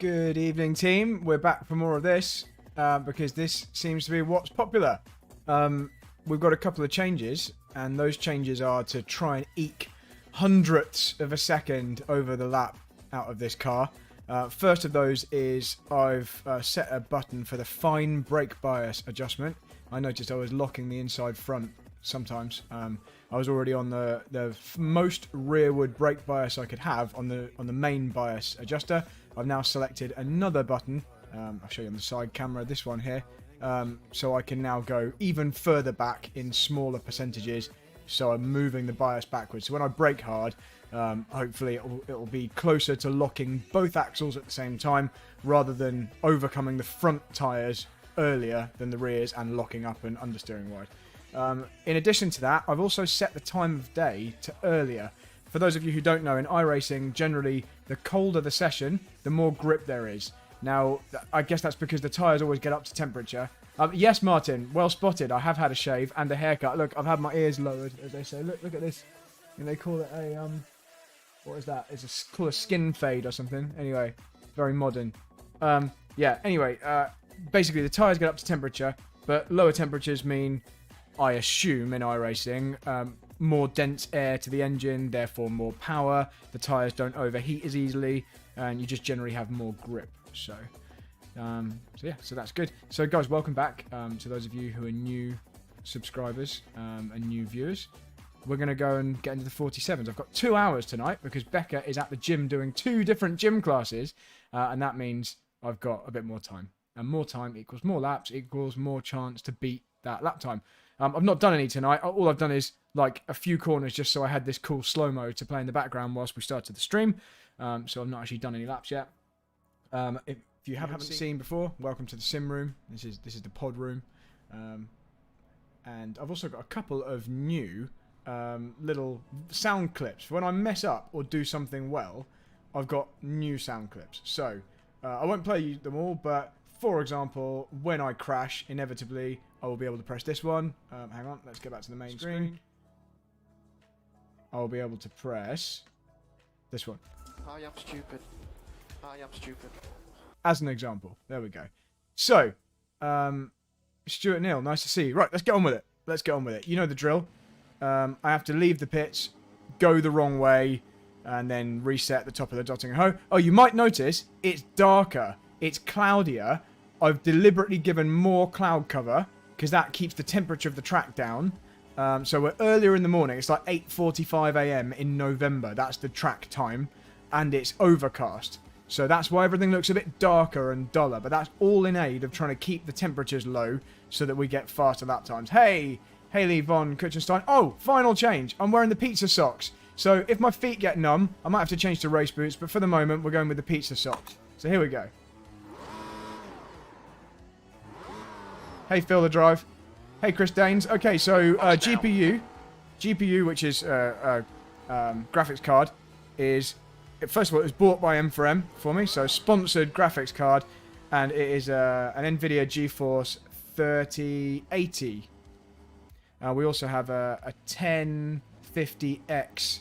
Good evening, team. We're back for more of this because this seems to be what's popular. We've got a couple of changes, and those changes are to try and eke hundredths of a second over the lap out of this car. First of those is I've set a button for the fine brake bias adjustment. I noticed I was locking the inside front sometimes. I was already on the most rearward brake bias I could have on the main bias adjuster. I've now selected another button. I'll show you on the side camera, this one here. So I can now go even further back in smaller percentages. So I'm moving the bias backwards. So when I brake hard, hopefully it'll be closer to locking both axles at the same time, rather than overcoming the front tyres earlier than the rears and locking up and understeering wide. In addition to that, I've also set the time of day to earlier. For those of you who don't know, in iRacing, generally, the colder the session, the more grip there is. Now, I guess that's because the tyres always get up to temperature. Yes, Martin, well spotted. I have had a shave and a haircut. Look, I've had my ears lowered, as they say. Look at this. And they call it a, what is that? It's called a skin fade or something. Anyway, very modern. Yeah, anyway, basically the tyres get up to temperature, but lower temperatures mean, I assume, in iRacing, more dense air to the engine, therefore more power. The tyres don't overheat as easily, and you just generally have more grip. So yeah, so that's good. So guys, welcome back to those of you who are new subscribers and new viewers. We're going to go and get into the 47s. I've got 2 hours tonight because Becca is at the gym doing 2 different gym classes, and that means I've got a bit more time. And more time equals more laps, equals more chance to beat that lap time. I've not done any tonight. All I've done is like a few corners just so I had this cool slow-mo to play in the background whilst we started the stream. So I've not actually done any laps yet. If you haven't seen before, welcome to the sim room. This is the pod room. And I've also got a couple of new little sound clips. When I mess up or do something well, I've got new sound clips. So I won't play them all, but for example, when I crash, inevitably, I will be able to press this one. Hang on, let's get back to the main screen. I'll be able to press this one. I am stupid. I am stupid. As an example. There we go. So, Stuart Neal, nice to see you. Right, let's get on with it. Let's get on with it. You know the drill. I have to leave the pits, go the wrong way, and then reset the top of the dotting hoe. Oh, you might notice it's darker. It's cloudier. I've deliberately given more cloud cover because that keeps the temperature of the track down. So we're earlier in the morning. It's like 8:45 a.m. in November. That's the track time. And it's overcast. So that's why everything looks a bit darker and duller. But that's all in aid of trying to keep the temperatures low so that we get faster lap times. Hey, Haley von Kutchenstein. Oh, final change. I'm wearing the pizza socks. So if my feet get numb, I might have to change to race boots. But for the moment, we're going with the pizza socks. So here we go. Hey, Phil the Drive. Hey, Chris Daines. Okay, so GPU, which is graphics card, is... First of all, it was bought by M4M for me, so sponsored graphics card, and it is an NVIDIA GeForce 3080. We also have a 1050X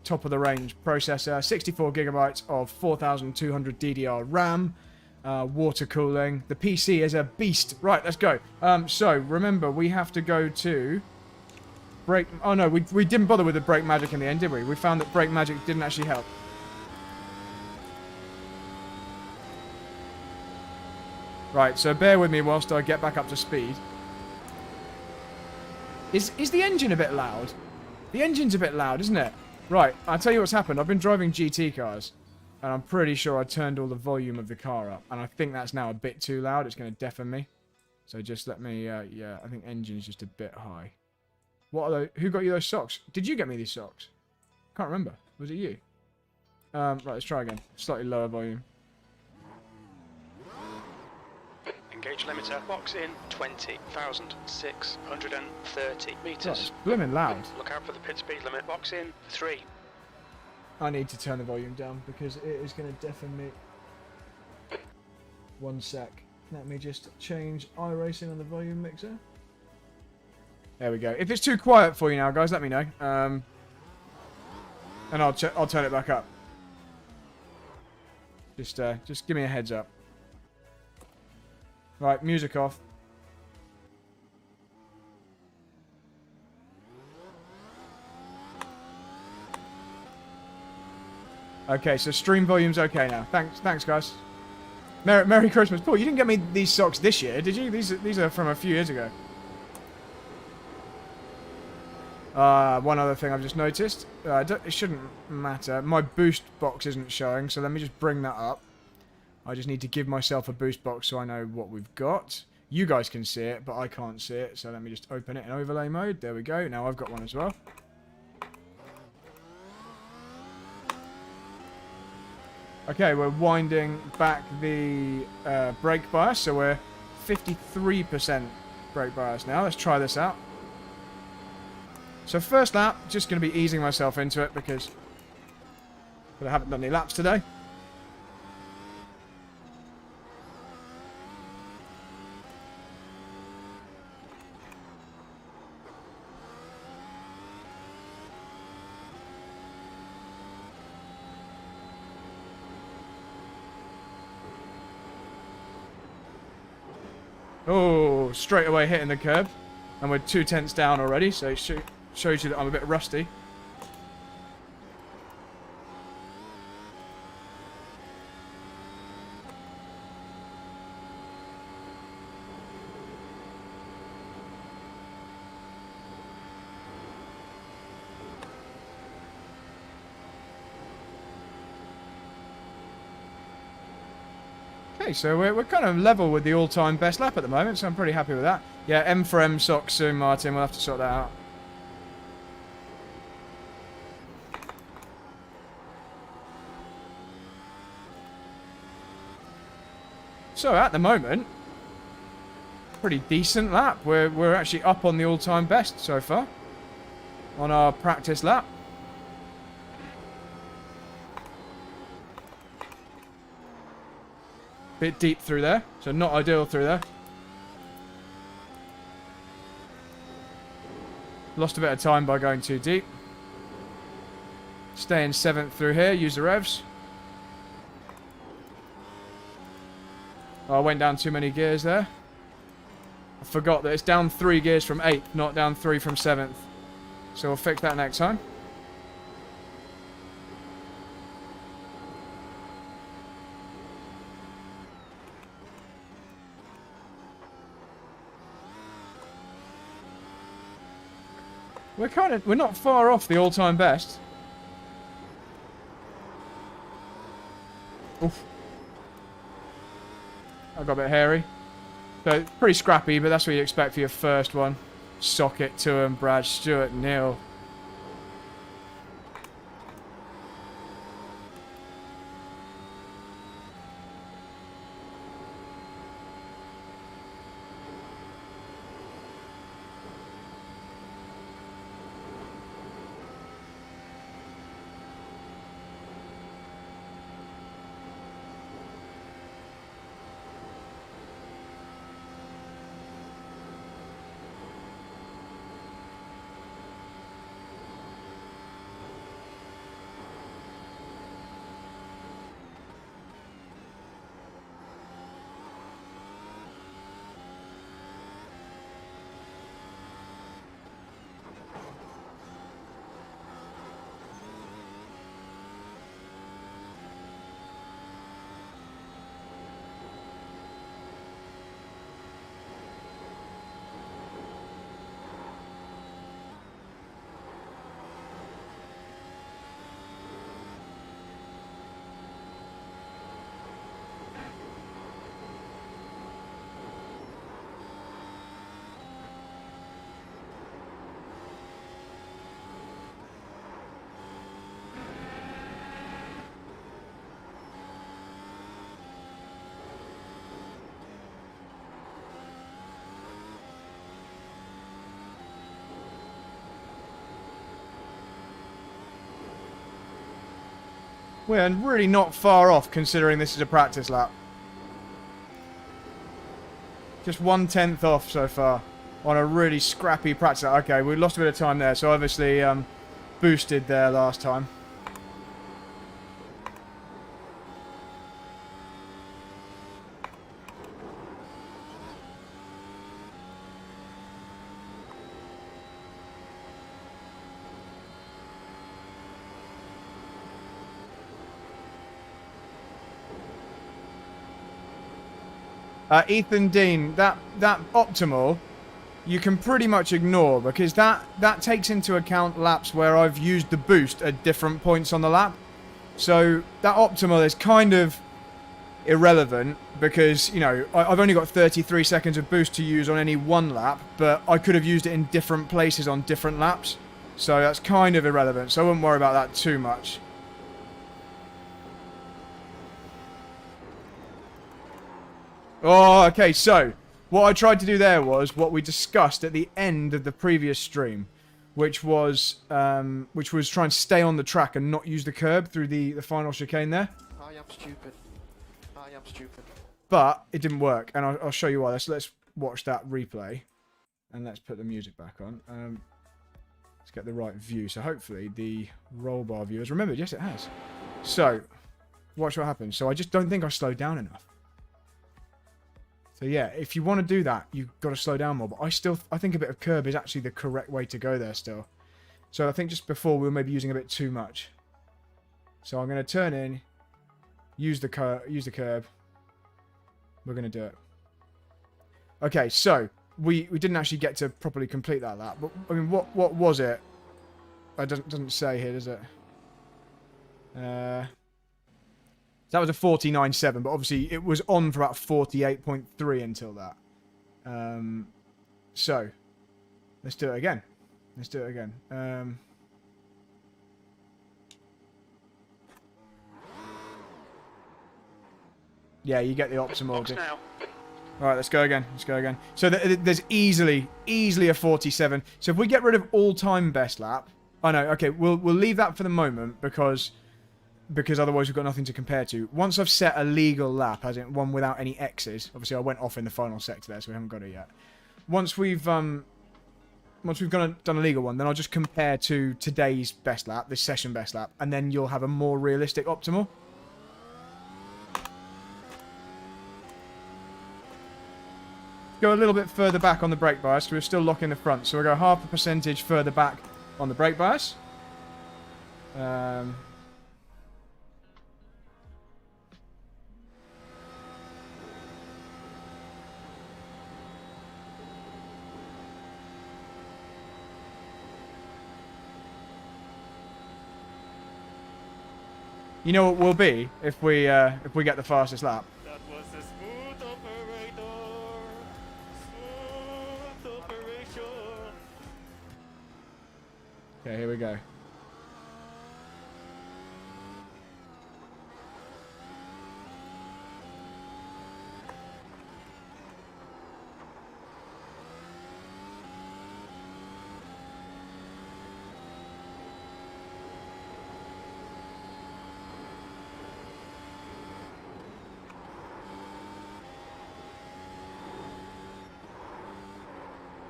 top-of-the-range processor, 64 gigabytes of 4200 DDR RAM, water cooling. The PC is a beast. Right, let's go. So, remember, we have to go to... brake... Oh, no, we didn't bother with the brake magic in the end, did we? We found that brake magic didn't actually help. Right, so bear with me whilst I get back up to speed. Is the engine a bit loud? The engine's a bit loud, isn't it? Right, I'll tell you what's happened. I've been driving GT cars, and I'm pretty sure I turned all the volume of the car up, and I think that's now a bit too loud. It's going to deafen me. So just let me, yeah, I think engine's just a bit high. What are those? Who got you those socks? Did you get me these socks? Can't remember. Was it you? Right, let's try again. Slightly lower volume. Engage limiter. Box in 20,630 meters. Oh, it's blooming loud. Look out for the pit speed limit. Box in 3. I need to turn the volume down because it is going to deafen me. 1 sec. Let me just change iRacing on the volume mixer. There we go. If it's too quiet for you now, guys, let me know. And I'll turn it back up. Just give me a heads up. Right, music off. Okay, so stream volume's okay now. Thanks, guys. Merry Christmas. Paul, you didn't get me these socks this year, did you? These are from a few years ago. One other thing I've just noticed. It shouldn't matter. My boost box isn't showing, so let me just bring that up. I just need to give myself a boost box so I know what we've got. You guys can see it, but I can't see it, so let me just open it in overlay mode. There we go. Now I've got one as well. Okay, we're winding back the brake bias, so we're 53% brake bias now. Let's try this out. So first lap, just going to be easing myself into it because I haven't done any laps today. Oh, straight away hitting the curb. And we're 2/10 down already, so it shows you that I'm a bit rusty. Okay, so we're kind of level with the all-time best lap at the moment, so I'm pretty happy with that. Yeah, M for M socks soon, Martin. We'll have to sort that out. So at the moment, pretty decent lap. We're actually up on the all-time best so far on our practice lap. Bit deep through there, so not ideal through there. Lost a bit of time by going too deep. Stay in 7th through here, use the revs. Oh, I went down too many gears there. I forgot that it's down 3 gears from 8th, not down 3 from 7th. So we'll fix that next time. We're not far off the all-time best. Oof. I got a bit hairy. So, pretty scrappy, but that's what you expect for your first one. Socket to him, Brad Stewart, Neil. We're really not far off considering this is a practice lap. Just 1/10 off so far on a really scrappy practice lap. Okay, we lost a bit of time there, so obviously boosted there last time. Ethan Dean, that optimal, you can pretty much ignore because that takes into account laps where I've used the boost at different points on the lap. So that optimal is kind of irrelevant because, you know, I've only got 33 seconds of boost to use on any one lap, but I could have used it in different places on different laps. So that's kind of irrelevant, so I wouldn't worry about that too much. Oh, okay, so what I tried to do there was what we discussed at the end of the previous stream, which was try and stay on the track and not use the curb through the final chicane there. I am stupid. I am stupid. But it didn't work, and I'll show you why. Let's watch that replay, and let's put the music back on. Let's get the right view. So hopefully the roll bar view has remembered. Yes, it has. So watch what happens. So I just don't think I slowed down enough. So yeah, if you want to do that, you've got to slow down more. But I think a bit of curb is actually the correct way to go there still. So I think just before we were maybe using a bit too much. So I'm going to turn in, use the curb. We're going to do it. Okay, so we didn't actually get to properly complete that lap. But I mean, what was it? It doesn't say here, does it? That was a 49.7, but obviously it was on for about 48.3 until that. So, let's do it again. Let's do it again. Yeah, you get the optimal. Now. Alright, let's go again. Let's go again. So there's easily a 47. So if we get rid of all-time best lap... Oh no, okay, we'll leave that for the moment because otherwise we've got nothing to compare to. Once I've set a legal lap, as in one without any X's, obviously I went off in the final sector there, so we haven't got it yet. Once we've done a legal one, then I'll just compare to today's best lap, this session best lap, and then you'll have a more realistic optimal. Go a little bit further back on the brake bias, we're still locking the front, so we'll go half a percentage further back on the brake bias. You know what we'll be if we get the fastest lap. That was a smooth operator. Smooth operation. Okay, here we go.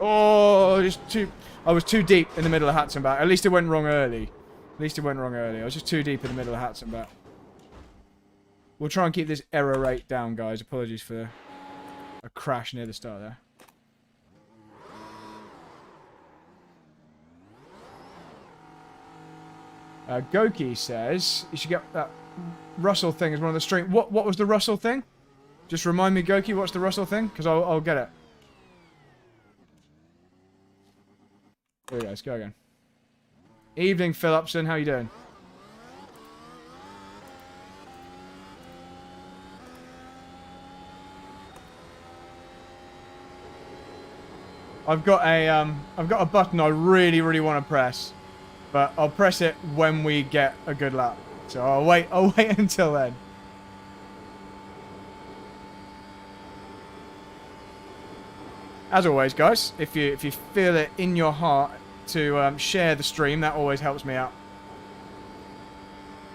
Oh, I was too deep in the middle of Hatzenbach. At least it went wrong early. I was just too deep in the middle of Hatzenbach. We'll try and keep this error rate down, guys. Apologies for a crash near the start there. Goki says you should get that Russell thing as one of the stream. What was the Russell thing? Just remind me, Goki, what's the Russell thing? Because I'll get it. Here we go, let's go again. Evening, Phillipson, how you doing? I've got a button I really want to press, but I'll press it when we get a good lap. So I'll wait until then. As always, guys, if you feel it in your heart to share the stream, that always helps me out.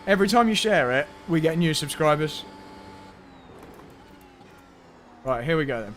Every time you share it, we get new subscribers. Right, here we go then.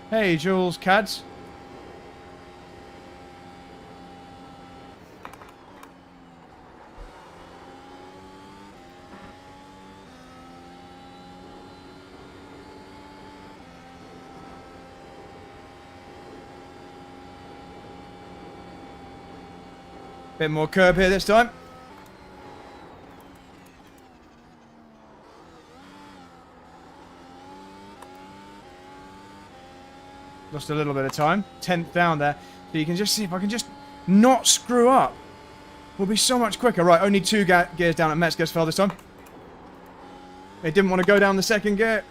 Hey, Jules Cads. Bit more curb here this time. Lost a little bit of time. 10th down there. So you can just see if I can just not screw up. We'll be so much quicker. Right, only 2 gears down at Metzger's fell this time. They didn't want to go down the second gear.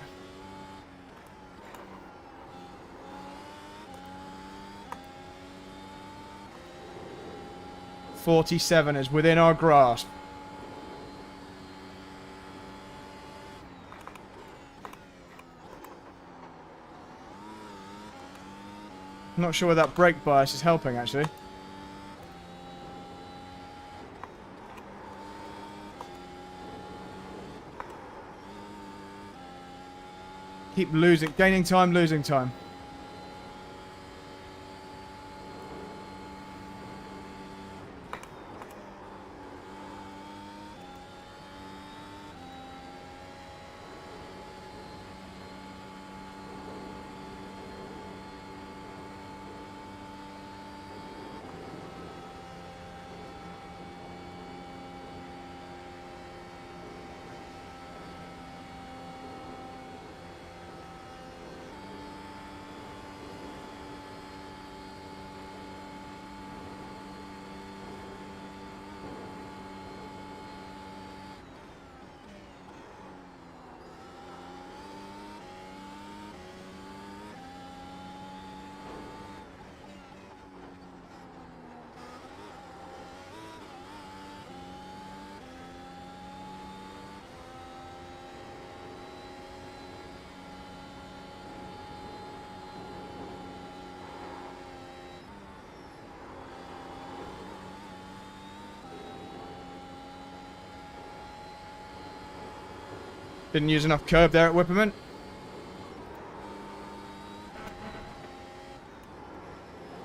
.47 is within our grasp. I'm not sure whether that brake bias is helping, actually. Keep losing, gaining time, losing time. Didn't use enough curb there at Whipperman.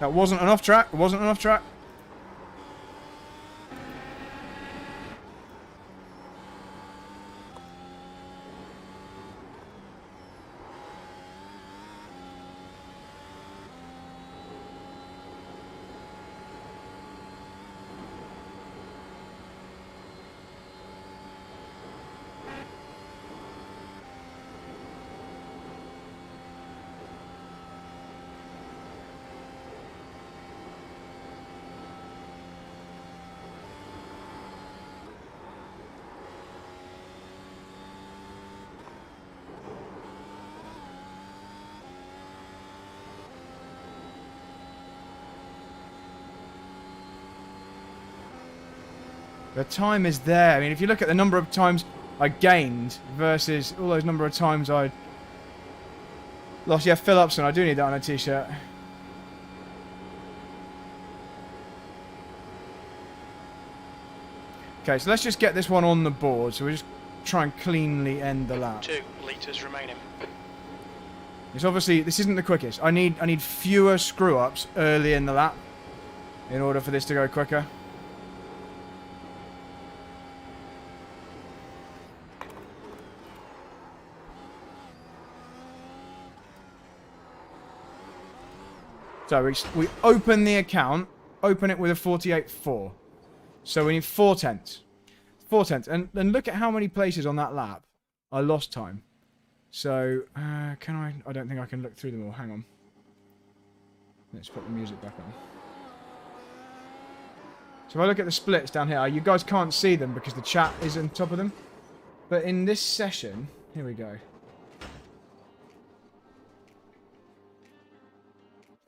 That wasn't enough track. It wasn't enough track. The time is there. I mean, if you look at the number of times I gained versus all those number of times I lost. Yeah, Phil Upson. I do need that on a t-shirt. Okay, so let's just get this one on the board. So we just try and cleanly end the lap. 2 litres remaining. It's obviously, this isn't the quickest. I need fewer screw-ups early in the lap in order for this to go quicker. So we open the account, open it with a 48.4. So we need 4 tenths. 4 tenths. And look at how many places on that lap I lost time. So, can I don't think I can look through them all. Hang on. Let's put the music back on. So if I look at the splits down here, you guys can't see them because the chat is on top of them. But in this session, here we go.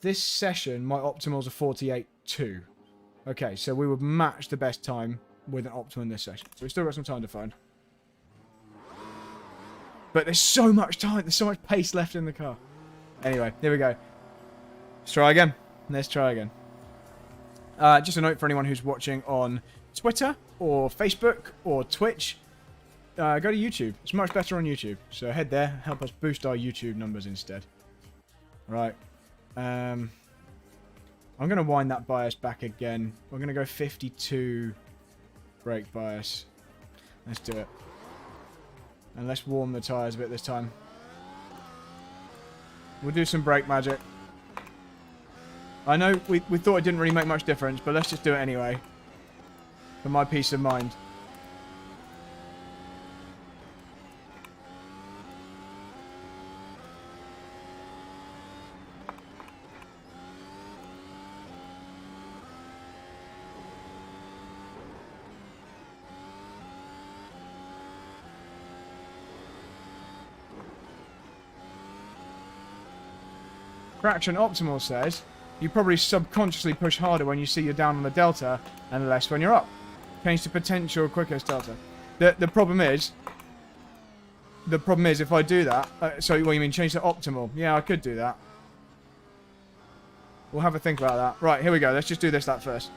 This session, my optimals are 48.2. Okay, so we would match the best time with an optimal in this session. So we've still got some time to find. But there's so much time, there's so much pace left in the car. Anyway, here we go. Let's try again. Let's try again. Just a note for anyone who's watching on Twitter or Facebook or Twitch. Go to YouTube. It's much better on YouTube. So head there, help us boost our YouTube numbers instead. Right. I'm going to wind that bias back again. We're going to go 52 brake bias. Let's do it. And let's warm the tyres a bit this time. We'll do some brake magic. I know we thought it didn't really make much difference, but let's just do it anyway. For my peace of mind. Fraction Optimal says, you probably subconsciously push harder when you see you're down on the delta and less when you're up. Change to potential quicker starter. The problem is if I do that, so what you mean change to optimal? Yeah, I could do that. We'll have a think about that. Right, here we go. Let's just do this lap first.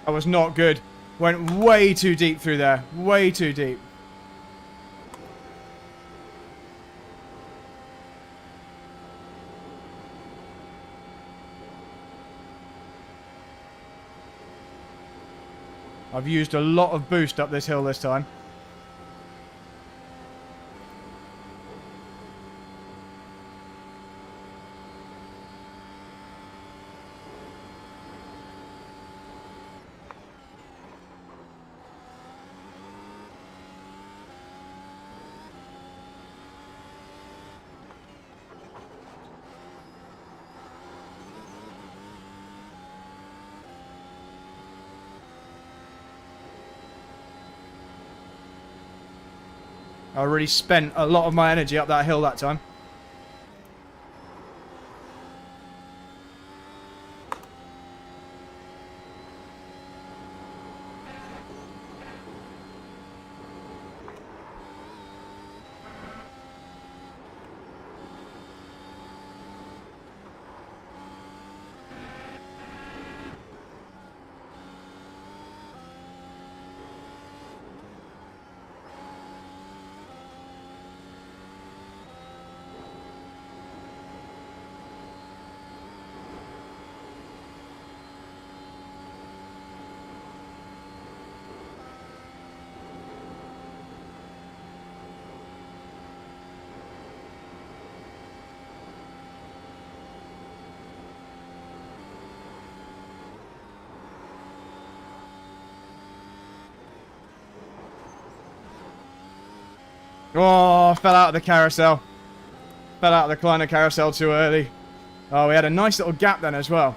That was not good. Went way too deep through there. Way too deep. I've used a lot of boost up this hill this time. I already spent a lot of my energy up that hill that time. Oh, fell out of the carousel. Fell out of the Kleiner carousel too early. Oh, we had a nice little gap then as well.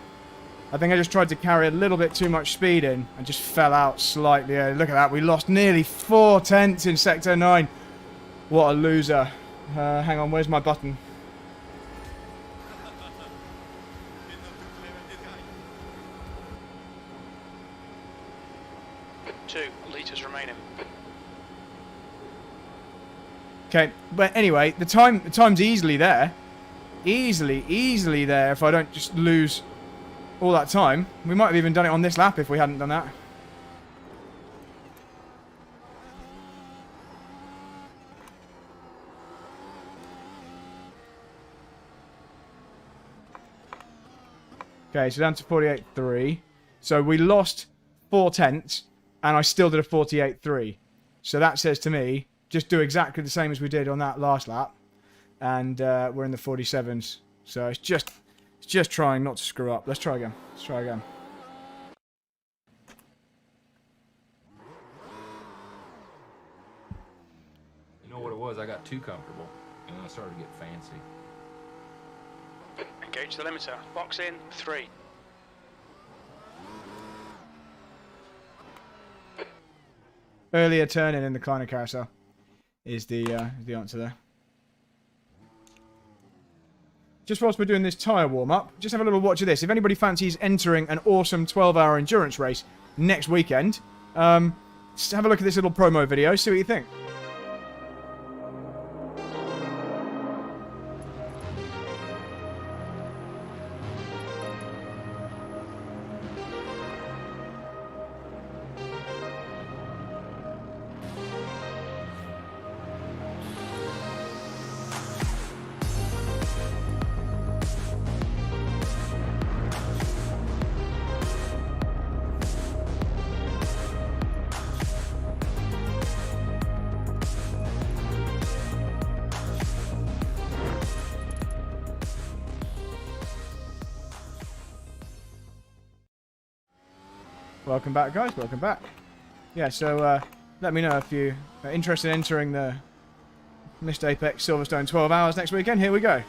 I think I just tried to carry a little bit too much speed in and just fell out slightly. Look at that. We lost nearly 4 tenths in Sector 9. What a loser. Hang on, where's my button? Two litres remaining. Okay, but anyway, the time's easily there. Easily there if I don't just lose all that time. We might have even done it on this lap if we hadn't done that. Okay, so down to 48.3. So we lost 4 tenths, and I still did a 48.3. So that says to me, just do exactly the same as we did on that last lap, and we're in the 47s. So it's just trying not to screw up. Let's try again. Let's try again. You know what it was? I got too comfortable, and I started to get fancy. Engage the limiter. Box in 3. Earlier turning in the Kleiner carousel is the answer there. Just whilst we're doing this tyre warm-up, just have a little watch of this. If anybody fancies entering an awesome 12-hour endurance race next weekend, just have a look at this little promo video, see what you think. Welcome back, guys. Welcome back. Yeah, so let me know if you are interested in entering the Missed Apex Silverstone 12 hours next weekend. Here we go.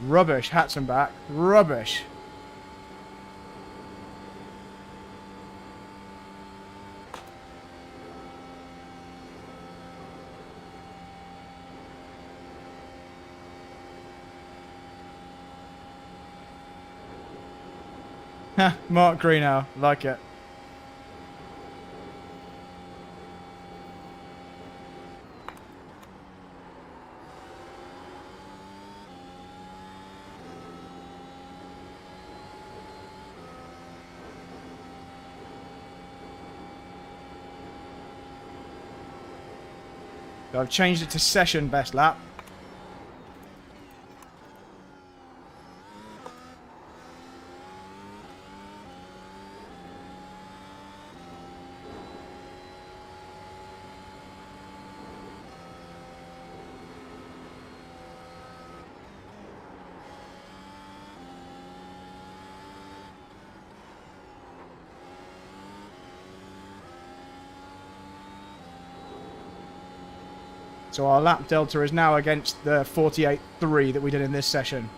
Rubbish, hats and back. Rubbish. Ha, Mark Greenow, like it. I've changed it to session best lap. So our lap delta is now against the 48.3 that we did in this session.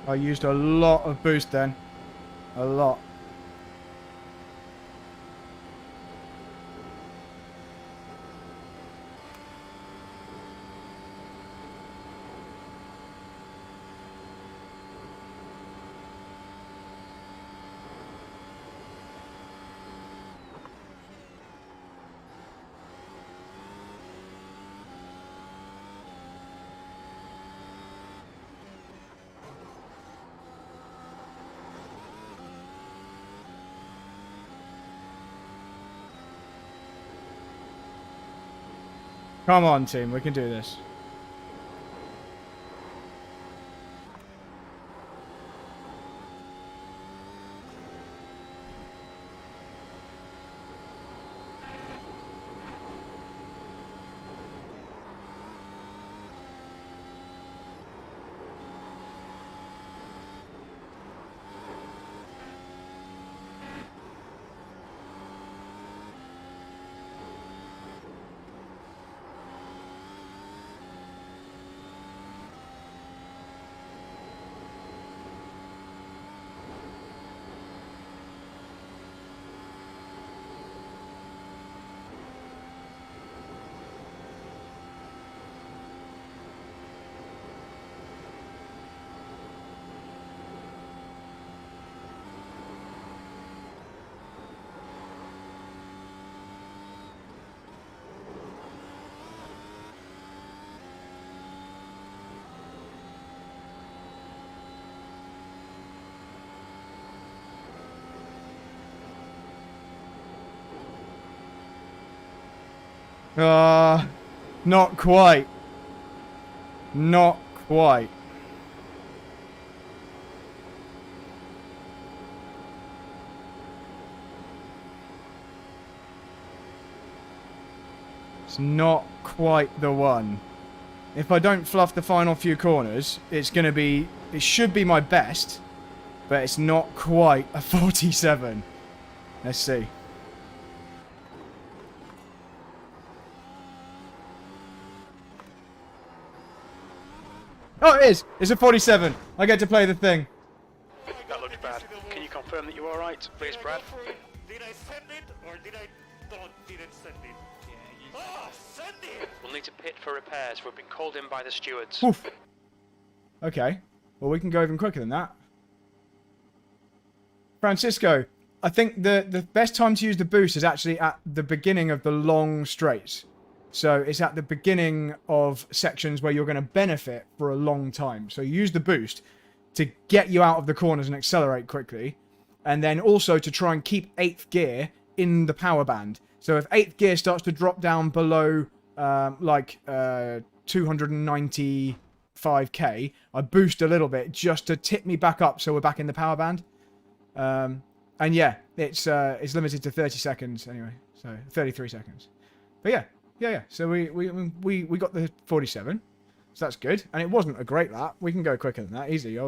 I used a lot of boost then. A lot. Come on, team. We can do this. Not quite. Not quite. It's not quite the one. If I don't fluff the final few corners, it's going to be... It should be my best, but it's not quite a 47. Let's see. Oh, it is! It's a 47. I get to play the thing. That looked bad. Can you confirm that you are right, please, Did I Brad? go for it? Did I send it or did I didn't send it? Ah, send it! We'll need to pit for repairs. We've been called in by the stewards. Oof. Okay. Well, we can go even quicker than that. Francisco, I think the best time to use the boost is actually at the beginning of the long straights. So it's at the beginning of sections where you're going to benefit for a long time. So you use the boost to get you out of the corners and accelerate quickly. And then also to try and keep 8th gear in the power band. So if 8th gear starts to drop down below 295k, I boost a little bit just to tip me back up so we're back in the power band. And yeah, it's limited to 30 seconds anyway. So 33 seconds. But yeah. Yeah. So we got the 47, so that's good. And it wasn't a great lap. We can go quicker than that easily. I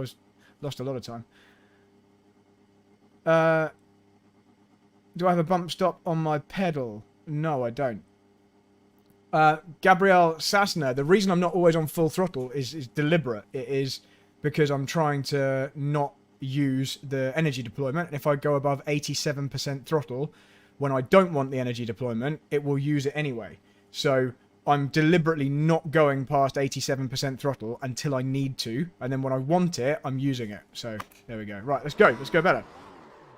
lost a lot of time. Do I have a bump stop on my pedal? No, I don't. Gabrielle Sassner, the reason I'm not always on full throttle is deliberate. It is because I'm trying to not use the energy deployment. And if I go above 87% throttle, when I don't want the energy deployment, it will use it anyway. So I'm deliberately not going past 87% throttle until I need to, and then when I want it, I'm using it. So there we go. Right, let's go. Let's go better.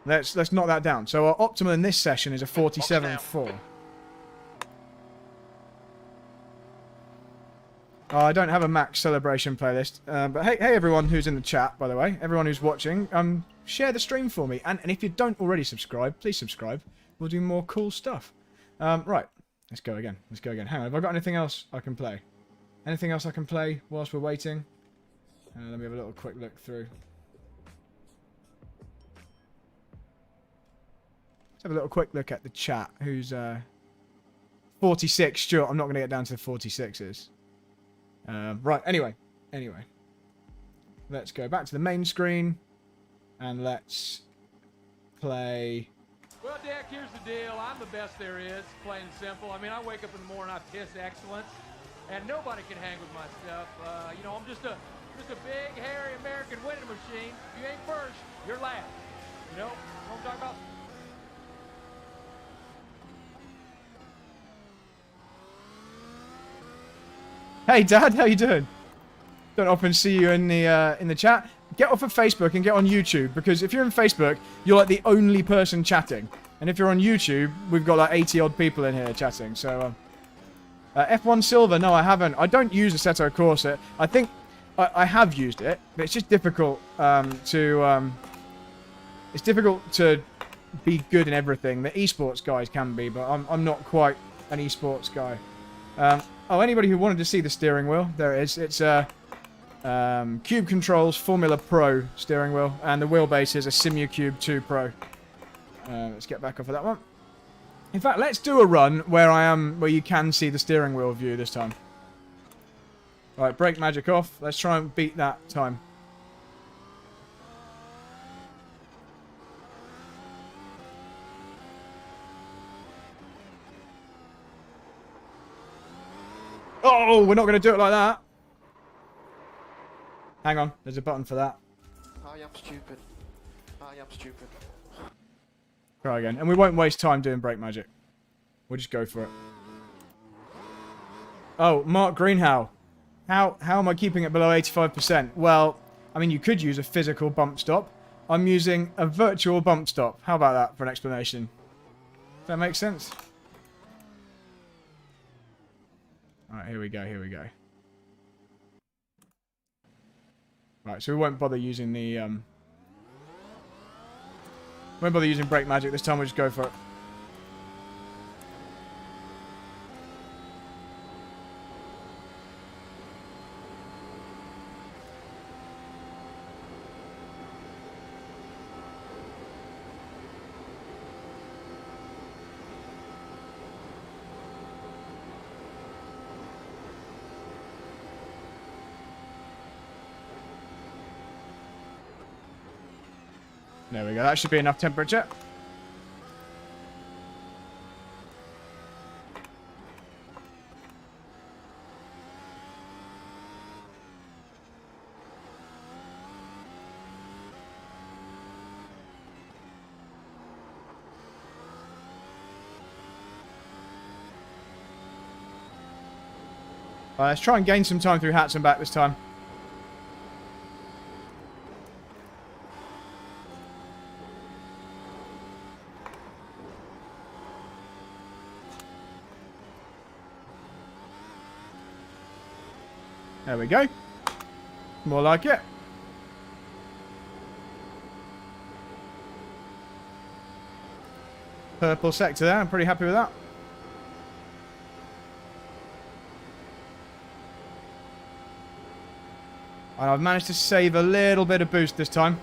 Let's knock that down. So our optimal in this session is a 47.4. Oh, I don't have a max celebration playlist, but hey everyone who's in the chat, by the way, everyone who's watching, share the stream for me, and if you don't already subscribe, please subscribe. We'll do more cool stuff. Right. Let's go again. Let's go again. Hang on. Have I got anything else I can play? Anything else I can play whilst we're waiting? Let me have a little quick look through. Let's have a little quick look at the chat. Who's 46? Stuart, I'm not going to get down to the 46s. Right. Anyway. Let's go back to the main screen. And let's play... Well, Dak, here's the deal. I'm the best there is, plain and simple. I mean, I wake up in the morning, I piss excellence, and nobody can hang with my stuff. You know, I'm just a big, hairy American winning machine. If you ain't first, you're last. You know what I'm talking about? Hey, Dad, how you doing? Don't often see you in the chat. Get off of Facebook and get on YouTube, because if you're in Facebook, you're like the only person chatting. And if you're on YouTube, we've got like 80 odd people in here chatting. So, F1 Silver, no, I haven't. I don't use Assetto Corsa. I think I have used it, but it's just difficult it's difficult to be good in everything. The esports guys can be, but I'm not quite an esports guy. Oh, anybody who wanted to see the steering wheel, there it is. It's Cube Controls Formula Pro steering wheel, and the wheelbase is a Simucube 2 Pro. Let's get back off of that one. In fact, let's do a run where you can see the steering wheel view this time. Alright, brake magic off. Let's try and beat that time. Oh, we're not going to do it like that. Hang on, there's a button for that. I am stupid. I am stupid. Try again. And we won't waste time doing brake magic. We'll just go for it. Oh, Mark Greenhow. How am I keeping it below 85%? Well, I mean, you could use a physical bump stop. I'm using a virtual bump stop. How about that for an explanation? Does that make sense? Alright, here we go, here we go. Right, so we won't bother using the, won't bother using brake magic this time, we'll just go for it. There we go, that should be enough temperature. Let's try and gain some time through hats and back this time. There we go. More like it. Purple sector there. I'm pretty happy with that. And I've managed to save a little bit of boost this time.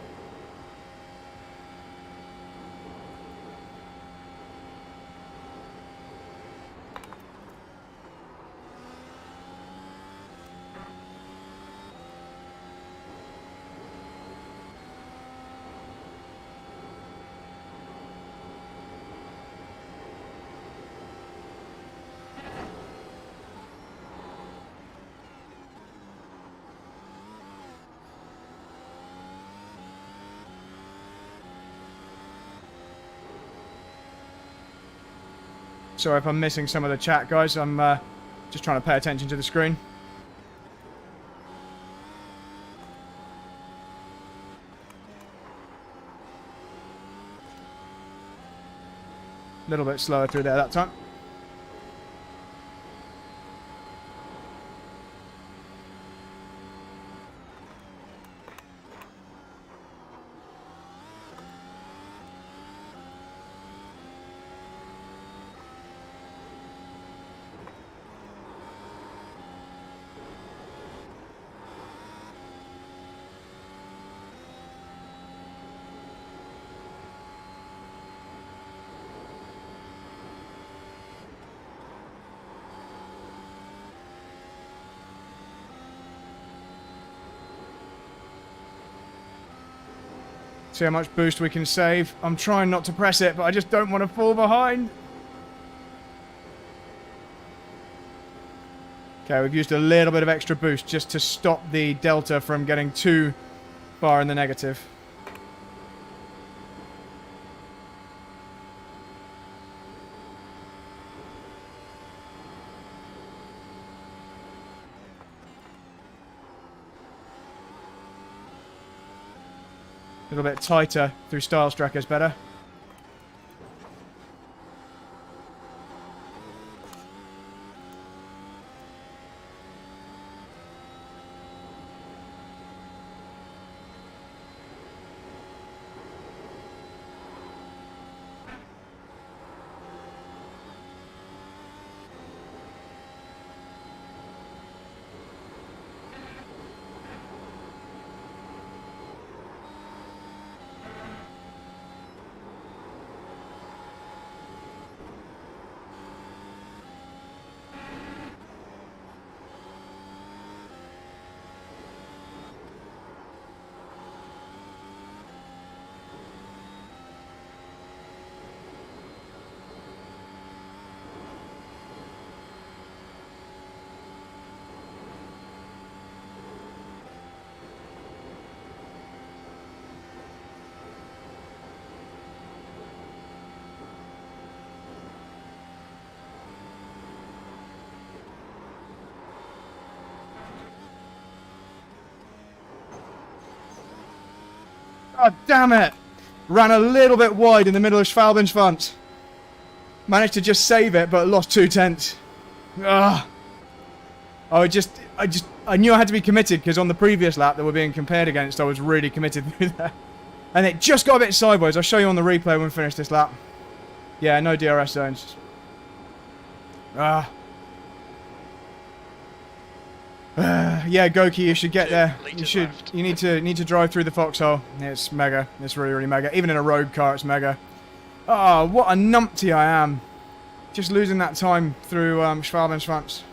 Sorry if I'm missing some of the chat, guys. I'm just trying to pay attention to the screen. A little bit slower through there that time. See how much boost we can save. I'm trying not to press it, but I just don't want to fall behind. Okay, we've used a little bit of extra boost just to stop the delta from getting too far in the negative. A little bit tighter through Style Track is better. God damn it! Ran a little bit wide in the middle of Schwalbenschwanz. Managed to just save it, but lost 2/10. Ugh. I knew I had to be committed because on the previous lap that we're being compared against, I was really committed through there. And it just got a bit sideways. I'll show you on the replay when we finish this lap. Yeah, no DRS zones. Yeah, Goki, you should get there. You need to drive through the foxhole. It's mega. It's really, really mega. Even in a road car, it's mega. Oh, what a numpty I am. Just losing that time through Schwalbenschwanz.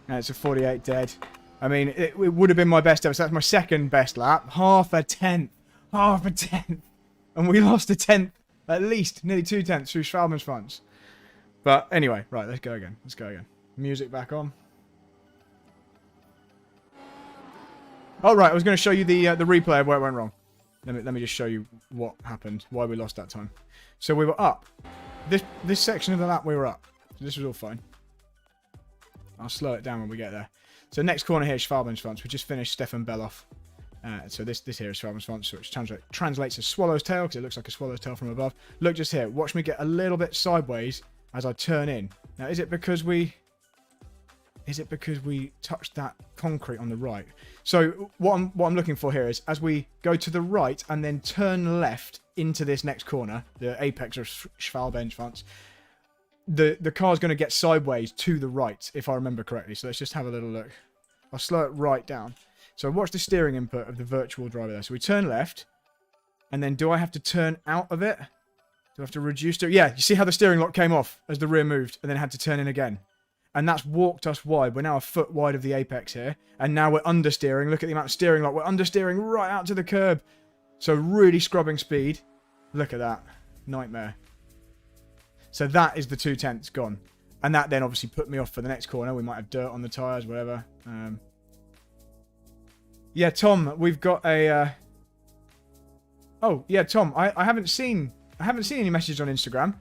And it's a 48 dead. I mean, it would have been my best ever. So that's my second best lap. Half a tenth. Half a tenth. And we lost a tenth. At least. Nearly 2/10 through Schwalbenschwanz. But anyway, right, let's go again. Let's go again. Music back on. Oh, right, I was going to show you the replay of where it went wrong. Let me just show you what happened, why we lost that time. So we were up. This section of the lap, we were up. So this was all fine. I'll slow it down when we get there. So next corner here is Schwalbenschwanz. We just finished Stefan Beloff. So this here is Schwalbenschwanz, which translates as swallow's tail, because it looks like a swallow's tail from above. Look just here. Watch me get a little bit sideways as I turn in. Now, is it because we touched that concrete on the right? So what I'm looking for here is, as we go to the right and then turn left into this next corner, the apex of Schwalbenschwanz, the car's going to get sideways to the right, if I remember correctly. So let's just have a little look. I'll slow it right down. So watch the steering input of the virtual driver there. So we turn left, and then do I have to turn out of it? Do I have to reduce it? Yeah, you see how the steering lock came off as the rear moved, and then had to turn in again. And that's walked us wide. We're now a foot wide of the apex here. And now we're understeering. Look at the amount of steering lock. We're understeering right out to the curb. So really scrubbing speed. Look at that. Nightmare. So that is the 2/10 gone. And that then obviously put me off for the next corner. We might have dirt on the tyres, whatever. Yeah, Tom, we've got a... Oh, yeah, Tom, I haven't seen any message on Instagram.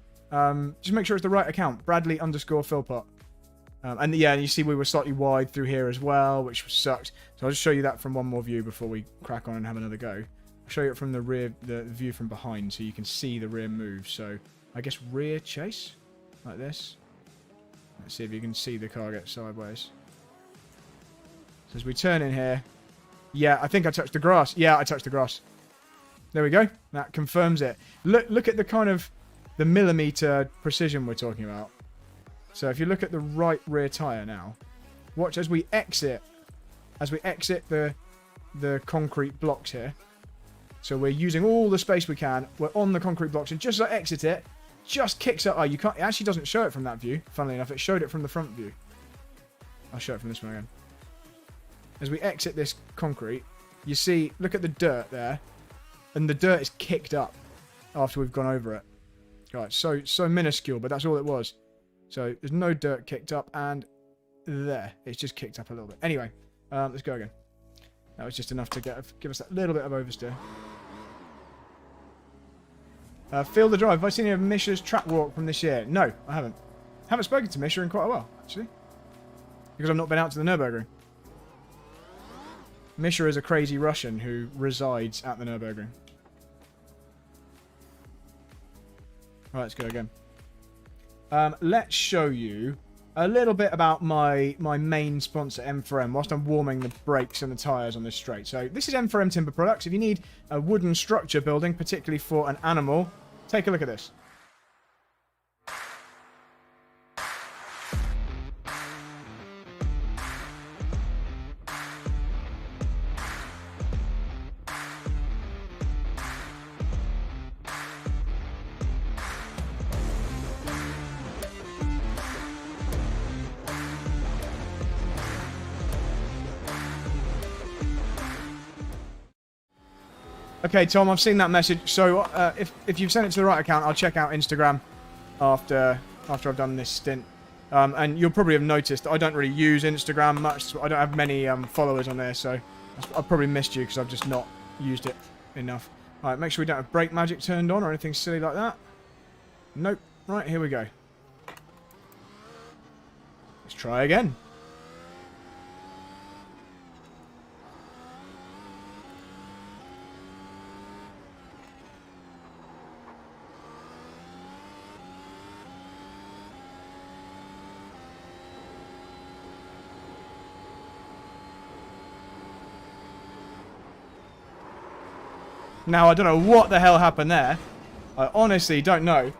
Just make sure it's the right account. Bradley_Philpot. And yeah, you see we were slightly wide through here as well, which sucked. So I'll just show you that from one more view before we crack on and have another go. I'll show you it from the rear, the view from behind, so you can see the rear move. So I guess rear chase, like this. Let's see if you can see the car get sideways. So as we turn in here, yeah, I think I touched the grass. Yeah, I touched the grass. There we go. That confirms it. Look at the kind of the millimeter precision we're talking about. So if you look at the right rear tyre now, watch as we exit the concrete blocks here. So we're using all the space we can. We're on the concrete blocks, and just as I exit it, just kicks up. Oh, you can't. It actually doesn't show it from that view. Funnily enough, it showed it from the front view. I'll show it from this one again. As we exit this concrete, you see, look at the dirt there, and the dirt is kicked up after we've gone over it. Right, so minuscule, but that's all it was. So there's no dirt kicked up, and there, it's just kicked up a little bit. Anyway, let's go again. That was just enough to give us that little bit of oversteer. Feel the drive. Have I seen any of Misha's track walk from this year? No, I haven't. Haven't spoken to Misha in quite a while, actually. Because I've not been out to the Nürburgring. Misha is a crazy Russian who resides at the Nürburgring. Right, let's go again. Let's show you a little bit about my main sponsor, M4M, whilst I'm warming the brakes and the tyres on this straight. So this is M4M Timber Products. If you need a wooden structure building, particularly for an animal, take a look at this. Okay, Tom, I've seen that message. So if you've sent it to the right account, I'll check out Instagram after I've done this stint. And you'll probably have noticed that I don't really use Instagram much. So I don't have many followers on there, so I've probably missed you because I've just not used it enough. All right, make sure we don't have brake magic turned on or anything silly like that. Nope. Right, here we go. Let's try again. Now, I don't know what the hell happened there. I honestly don't know.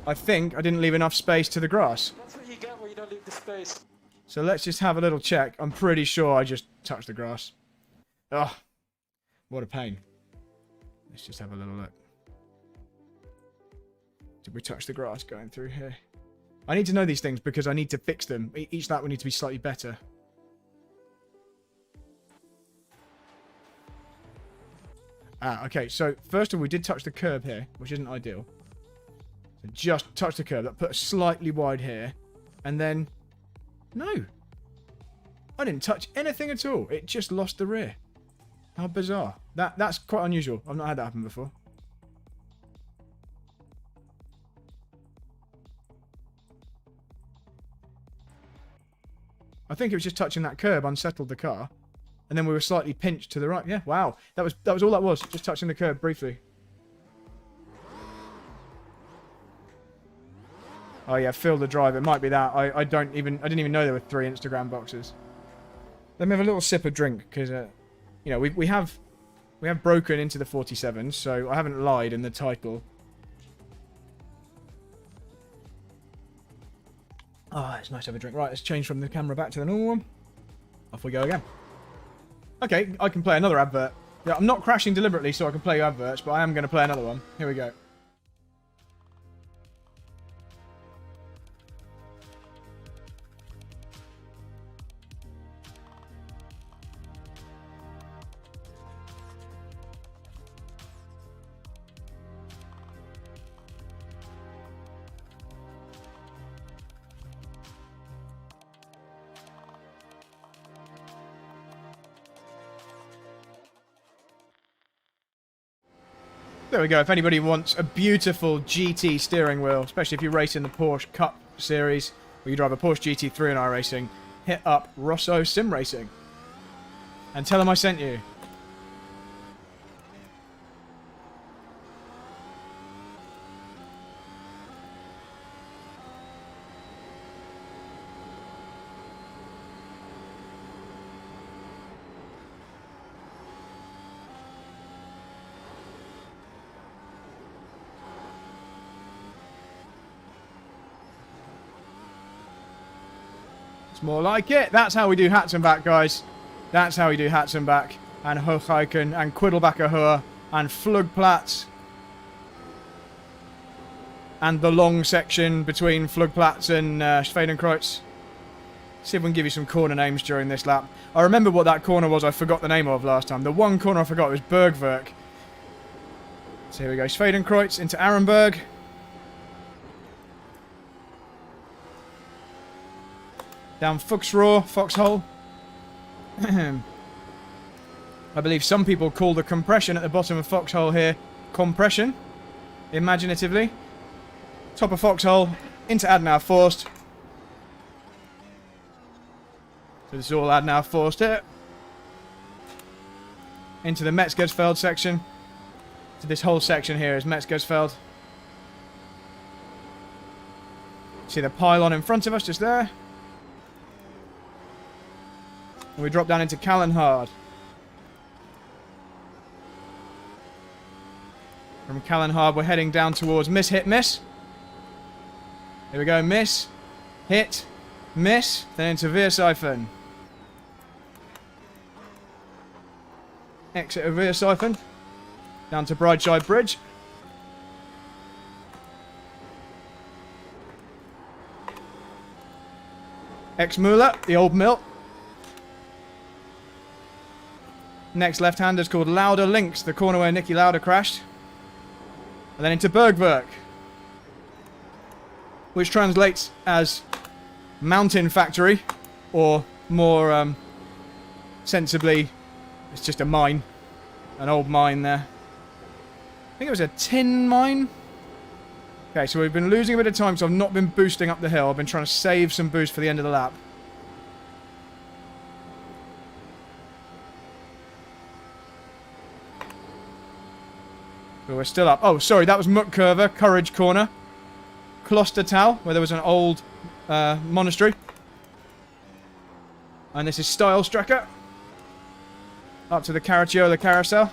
I think I didn't leave enough space to the grass. That's what you get when you don't leave the space. So let's just have a little check. I'm pretty sure I just touched the grass. Ugh. What a pain. Let's just have a little look. Did we touch the grass going through here? I need to know these things because I need to fix them. Each lap we need to be slightly better. Ah, okay, so first of all, we did touch the curb here, which isn't ideal. So just touch the curb. That put us slightly wide here. And then... No. I didn't touch anything at all. It just lost the rear. How bizarre. That's quite unusual. I've not had that happen before. I think it was just touching that curb unsettled the car. And then we were slightly pinched to the right. Yeah, wow. That was all that was. Just touching the curb briefly. Oh yeah, fill the drive. It might be that. I didn't even know there were 3 Instagram boxes. Let me have a little sip of drink because you know, we have broken into the 47, so I haven't lied in the title. Oh, it's nice to have a drink. Right, let's change from the camera back to the normal one. Off we go again. Okay, I can play another advert. Yeah, I'm not crashing deliberately so I can play adverts, but I am going to play another one. Here we go. There we go. If anybody wants a beautiful GT steering wheel, especially if you race in the Porsche Cup series, or you drive a Porsche GT3 in iRacing, hit up Rosso Sim Racing. And tell them I sent you. More like it. That's how we do Hatzenbach, guys. That's how we do Hatzenbach and Hochheiken and Quiddelbacher Höhe and Flugplatz and the long section between Flugplatz and Schwedenkreuz. See if we can give you some corner names during this lap. I remember what that corner was I forgot the name of last time. The one corner I forgot was Bergwerk. So here we go. Schwedenkreuz into Arenberg. Down Fuchsrohr, Foxhole. I believe some people call the compression at the bottom of Foxhole here compression, imaginatively. Top of Foxhole, into Adenauer Forst. So this is all Adenauer Forst here. Into the Metzgersfeld section. So this whole section here is Metzgersfeld. See the pylon in front of us just there. And we drop down into Kallenhard. From Kallenhard, we're heading down towards Miss, Hit, Miss. Here we go, Miss, Hit, Miss, then into Weersifen. Exit of Weersifen. Down to Breitscheid Bridge. Ex-Müller, the old mill. Next left-hander is called Lauder Links, the corner where Niki Lauda crashed. And then into Bergwerk, which translates as Mountain Factory, or more sensibly, it's just a mine. An old mine there. I think it was a tin mine. Okay, so we've been losing a bit of time, so I've not been boosting up the hill. I've been trying to save some boost for the end of the lap. So we're still up. Oh, sorry, that was Muck Curver, Courage Corner. Klostertal, where there was an old monastery. And this is Style Strecker. Up to the Caracciolo Carousel.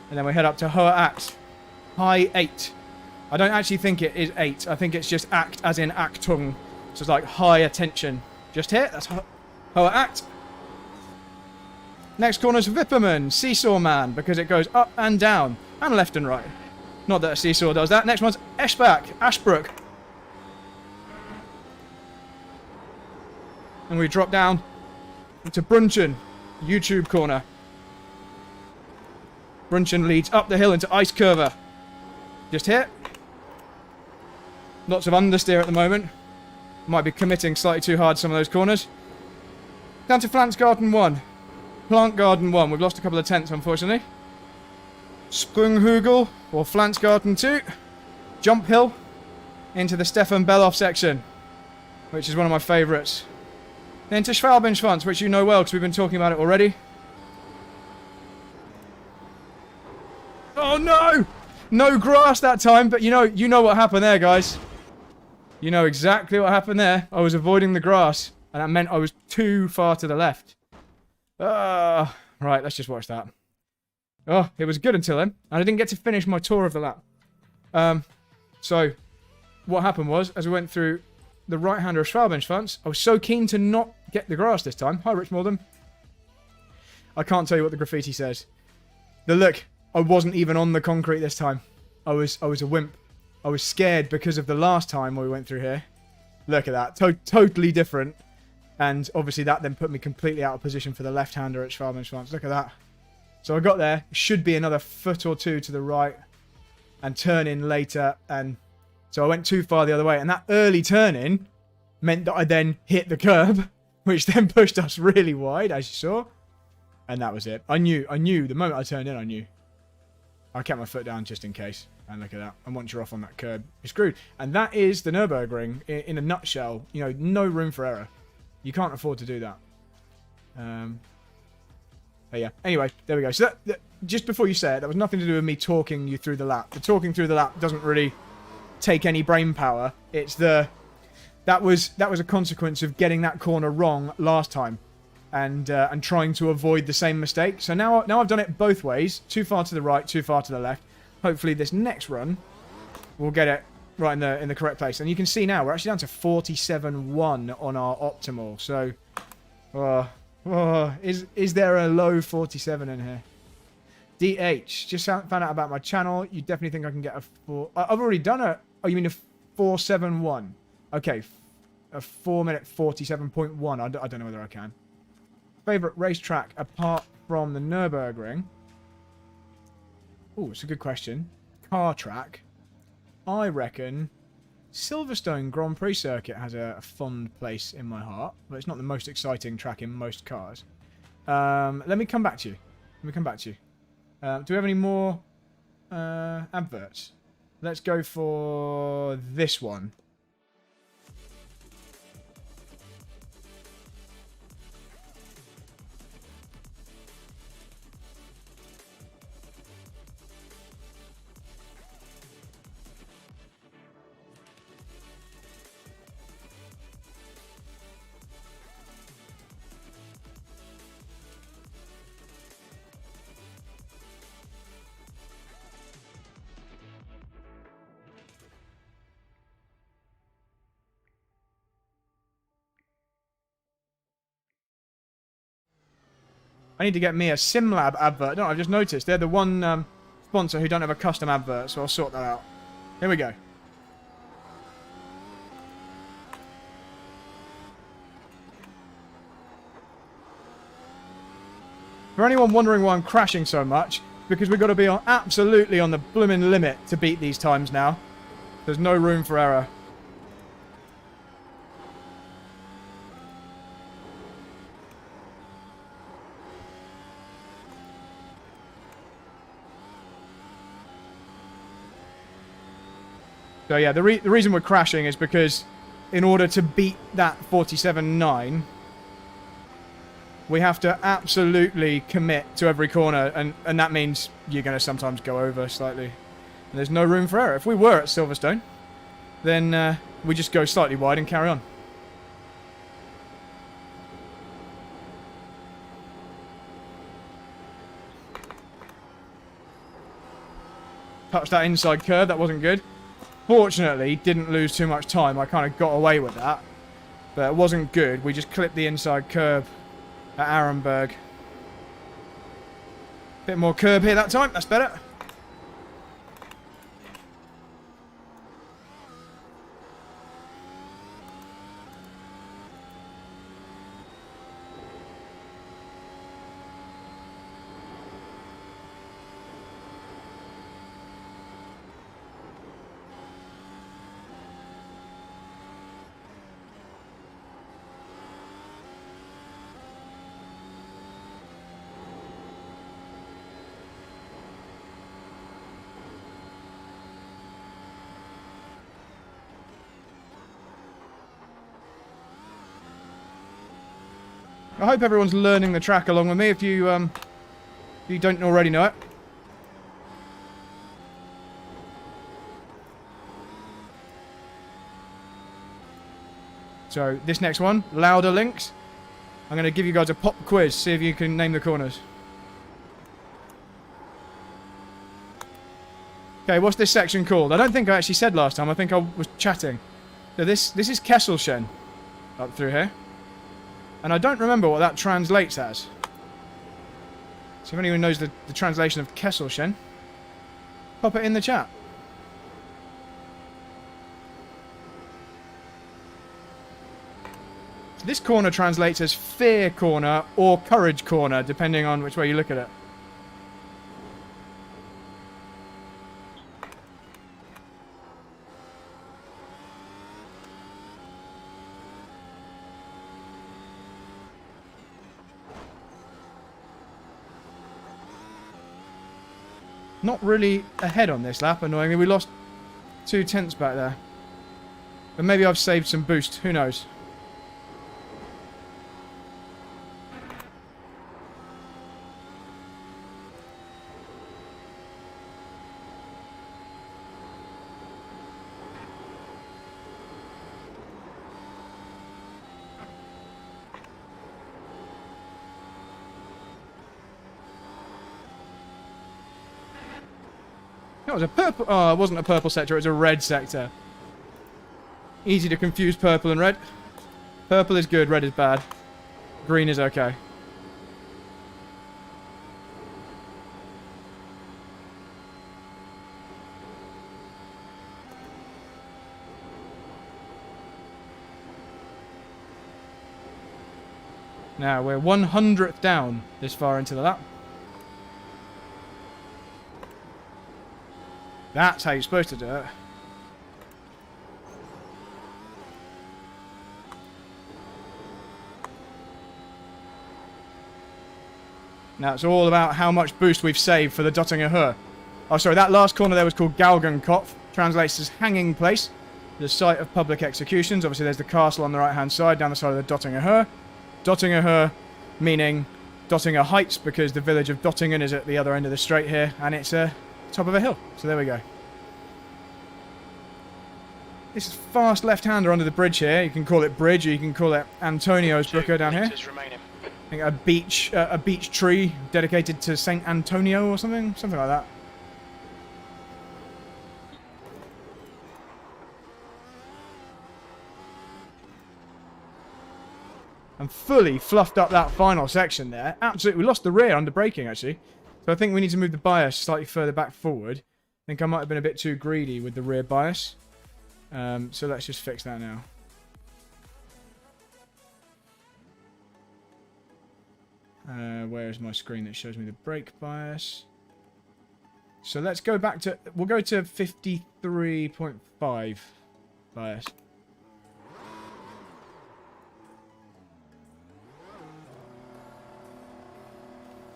And then we head up to Hoa Act. High 8. I don't actually think it is 8. I think it's just act as in Actung. So it's like high attention. Just here. That's Hoa Act. Next corner is Vipperman, Seesaw Man, because it goes up and down. And left and right. Not that a seesaw does that. Next one's Eschbach, Ashbrook. And we drop down into Brunchen, YouTube corner. Brunchen leads up the hill into Ice Curver. Just here. Lots of understeer at the moment. Might be committing slightly too hard some of those corners. Down to Pflanzgarten 1. Plant Garden 1. We've lost a couple of tenths, unfortunately. Sprunghugel, or Pflanzgarten 2. Jump hill into the Stefan Beloff section, which is one of my favourites. Then to Schwalbenschwanz, which you know well because we've been talking about it already. Oh no! No grass that time, but you know what happened there, guys. You know exactly what happened there. I was avoiding the grass, and that meant I was too far to the left. Right, let's just watch that. Oh, it was good until then, and I didn't get to finish my tour of the lap. So, what happened was, as we went through the right-hander of Schwalbenschwanz, I was so keen to not get the grass this time. Hi, Rich Morden. I can't tell you what the graffiti says. Look, I wasn't even on the concrete this time. I was a wimp. I was scared because of the last time we went through here. Look at that. Totally different. And obviously that then put me completely out of position for the left-hander at Schwalbenschwanz. Look at that. So I got there. Should be another foot or two to the right. And turn in later. And so I went too far the other way. And that early turn in meant that I then hit the curb. Which then pushed us really wide, as you saw. And that was it. I knew. The moment I turned in, I knew. I kept my foot down just in case. And look at that. And once you're off on that curb, you're screwed. And that is the Nürburgring in a nutshell. You know, no room for error. You can't afford to do that. But yeah. Anyway, there we go. So that, just before you say it, that was nothing to do with me talking you through the lap. The talking through the lap doesn't really take any brain power. It's that was a consequence of getting that corner wrong last time. And trying to avoid the same mistake. So now I've done it both ways. Too far to the right, too far to the left. Hopefully this next run will get it right in the correct place. And you can see now we're actually down to 47.1 on our optimal. So, is there a low 47 in here? DH, just found out about my channel. You definitely think I can get a 4... I've already done a... Oh, you mean a 471? Okay, a 4 minute 47.1. I don't know whether I can. Favorite racetrack apart from the Nürburgring? Oh, it's a good question. Car track. I reckon Silverstone Grand Prix circuit has a fond place in my heart, but it's not the most exciting track in most cars. Let me come back to you. Do we have any more adverts? Let's go for this one. I need to get me a SimLab advert. No, I've just noticed. They're the one sponsor who don't have a custom advert, so I'll sort that out. Here we go. For anyone wondering why I'm crashing so much, because we've got to be absolutely on the blooming limit to beat these times now. There's no room for error. So yeah, the reason we're crashing is because in order to beat that 47.9, we have to absolutely commit to every corner, and that means you're going to sometimes go over slightly. And there's no room for error. If we were at Silverstone, then we just go slightly wide and carry on. Touched that inside curve, that wasn't good. Fortunately, didn't lose too much time. I kind of got away with that. But it wasn't good. We just clipped the inside curve at Arenberg. Bit more curb here that time, that's better. I hope everyone's learning the track along with me if you don't already know it. So, this next one, louder links. I'm going to give you guys a pop quiz, see if you can name the corners. Okay, what's this section called? I don't think I actually said last time, I think I was chatting. So this is Kesselchen, up through here. And I don't remember what that translates as. So if anyone knows the translation of Kesselchen, pop it in the chat. So this corner translates as Fear Corner or Courage Corner, depending on which way you look at it. Not really ahead on this lap, annoyingly. We lost 2 tenths back there. But maybe I've saved some boost. Who knows? That was a purple... Oh, it wasn't a purple sector, it was a red sector. Easy to confuse purple and red. Purple is good, red is bad. Green is okay. Now, we're 100th down this far into the lap. That's how you're supposed to do it. Now it's all about how much boost we've saved for the Dottinger Höhe. Oh, sorry, that last corner there was called Galgenkopf. Translates as hanging place. The site of public executions. Obviously there's the castle on the right-hand side, down the side of the Dottinger Höhe. Dottinger Höhe meaning Dottinger Heights, because the village of Dottingen is at the other end of the straight here, and it's top of a hill. So there we go. This is fast left-hander under the bridge here. You can call it bridge, or you can call it Antonio's Brücke down here. I think a beech tree dedicated to Saint Antonio or something like that. And fully fluffed up that final section there. Absolutely, we lost the rear under braking actually. So I think we need to move the bias slightly further back forward. I think I might have been a bit too greedy with the rear bias. So let's just fix that now. Where is my screen that shows me the brake bias? So let's go back to... We'll go to 53.5 bias.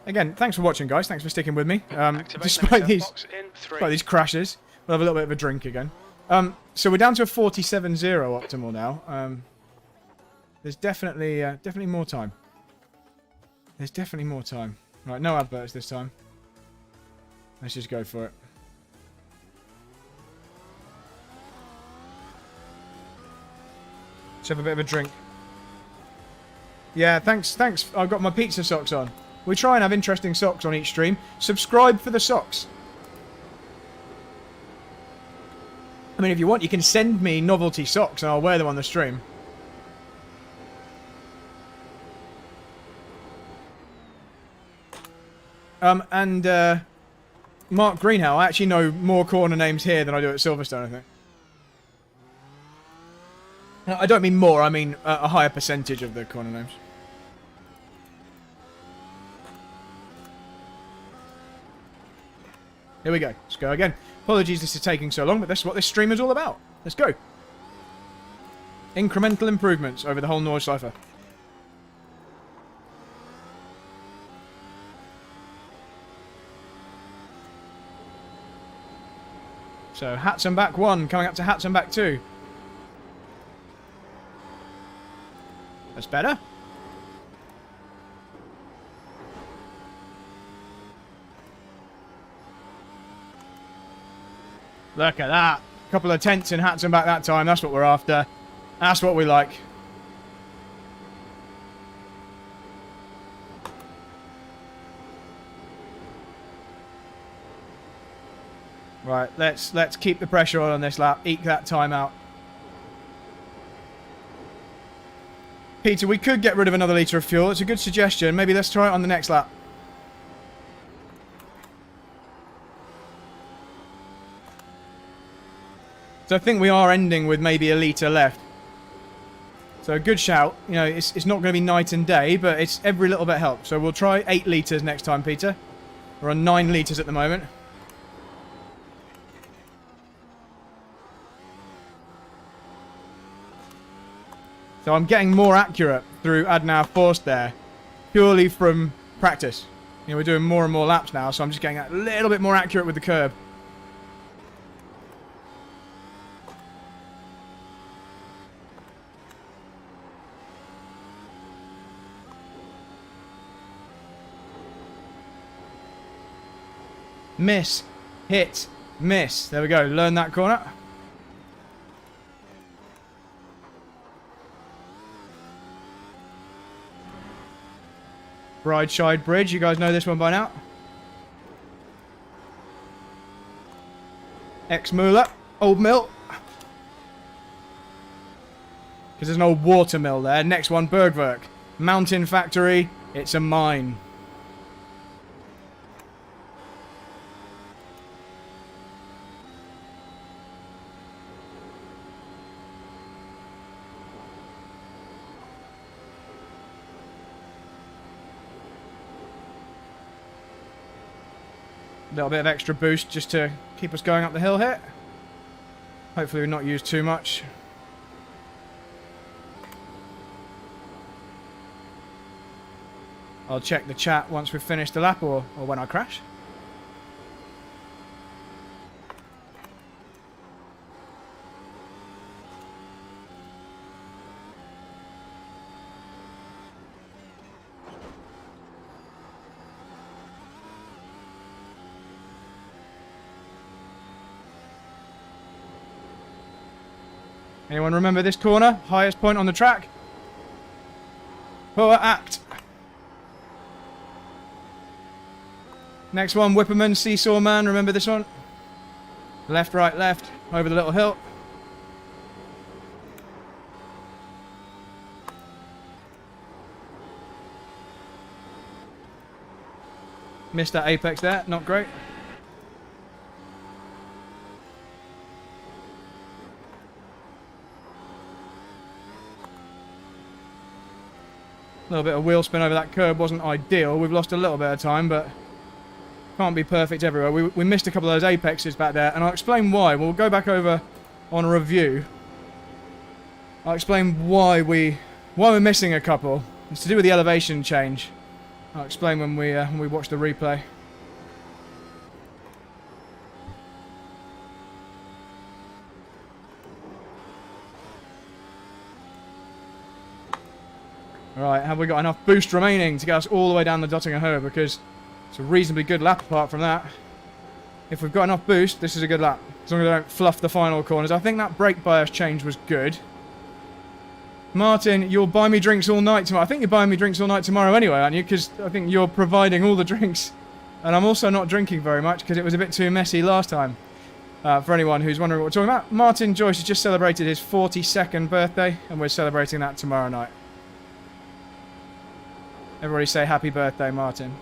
Again, thanks for watching, guys. Thanks for sticking with me. Despite these crashes, we'll have a little bit of a drink again. So we're down to a 47.0 optimal now. There's definitely more time. There's definitely more time. Right, no adverts this time. Let's just go for it. Let's have a bit of a drink. Yeah, thanks. I've got my pizza socks on. We try and have interesting socks on each stream. Subscribe for the socks. I mean, if you want, you can send me novelty socks and I'll wear them on the stream. Mark Greenhow, I actually know more corner names here than I do at Silverstone, I think. I don't mean more, I mean a higher percentage of the corner names. Here we go. Let's go again. Apologies this is taking so long, but this is what this stream is all about. Let's go. Incremental improvements over the whole Nordschleife. So, Hatzenbach 1 coming up to Hatzenbach 2. That's better. Look at that. Couple of tenths in Hatzenbach that time. That's what we're after. That's what we like. Right, let's keep the pressure on this lap. Eke that time out. Peter, we could get rid of another litre of fuel. It's a good suggestion. Maybe let's try it on the next lap. So I think we are ending with maybe a litre left. So a good shout. You know, it's not going to be night and day, but it's every little bit helps. So we'll try 8 litres next time, Peter. We're on 9 litres at the moment. So I'm getting more accurate through Adnau Forst there, purely from practice. You know, we're doing more and more laps now, so I'm just getting a little bit more accurate with the curb. Miss, hit, miss. There we go. Learn that corner. Brideside Bridge, you guys know this one by now. Ex-Muller, old mill. Because there's an old water mill there. Next one, Bergwerk. Mountain factory, it's a mine. A little bit of extra boost just to keep us going up the hill here. Hopefully we've not used too much. I'll check the chat once we've finished the lap or when I crash. Anyone remember this corner? Highest point on the track. Poor act. Next one, Whipperman, Seesaw Man. Remember this one? Left, right, left. Over the little hill. Missed that apex there. Not great. A little bit of wheel spin over that curb wasn't ideal. We've lost a little bit of time, but can't be perfect everywhere. We missed a couple of those apexes back there, and I'll explain why. We'll go back over on a review. I'll explain why we're missing a couple. It's to do with the elevation change. I'll explain when we watch the replay. Alright, have we got enough boost remaining to get us all the way down the Dottinger Hoe? Because it's a reasonably good lap apart from that. If we've got enough boost, this is a good lap. As long as I don't fluff the final corners. I think that brake bias change was good. Martin, you'll buy me drinks all night tomorrow. I think you're buying me drinks all night tomorrow anyway, aren't you? Because I think you're providing all the drinks. And I'm also not drinking very much because it was a bit too messy last time. For anyone who's wondering what we're talking about, Martin Joyce has just celebrated his 42nd birthday, and we're celebrating that tomorrow night. Everybody say happy birthday, Martin.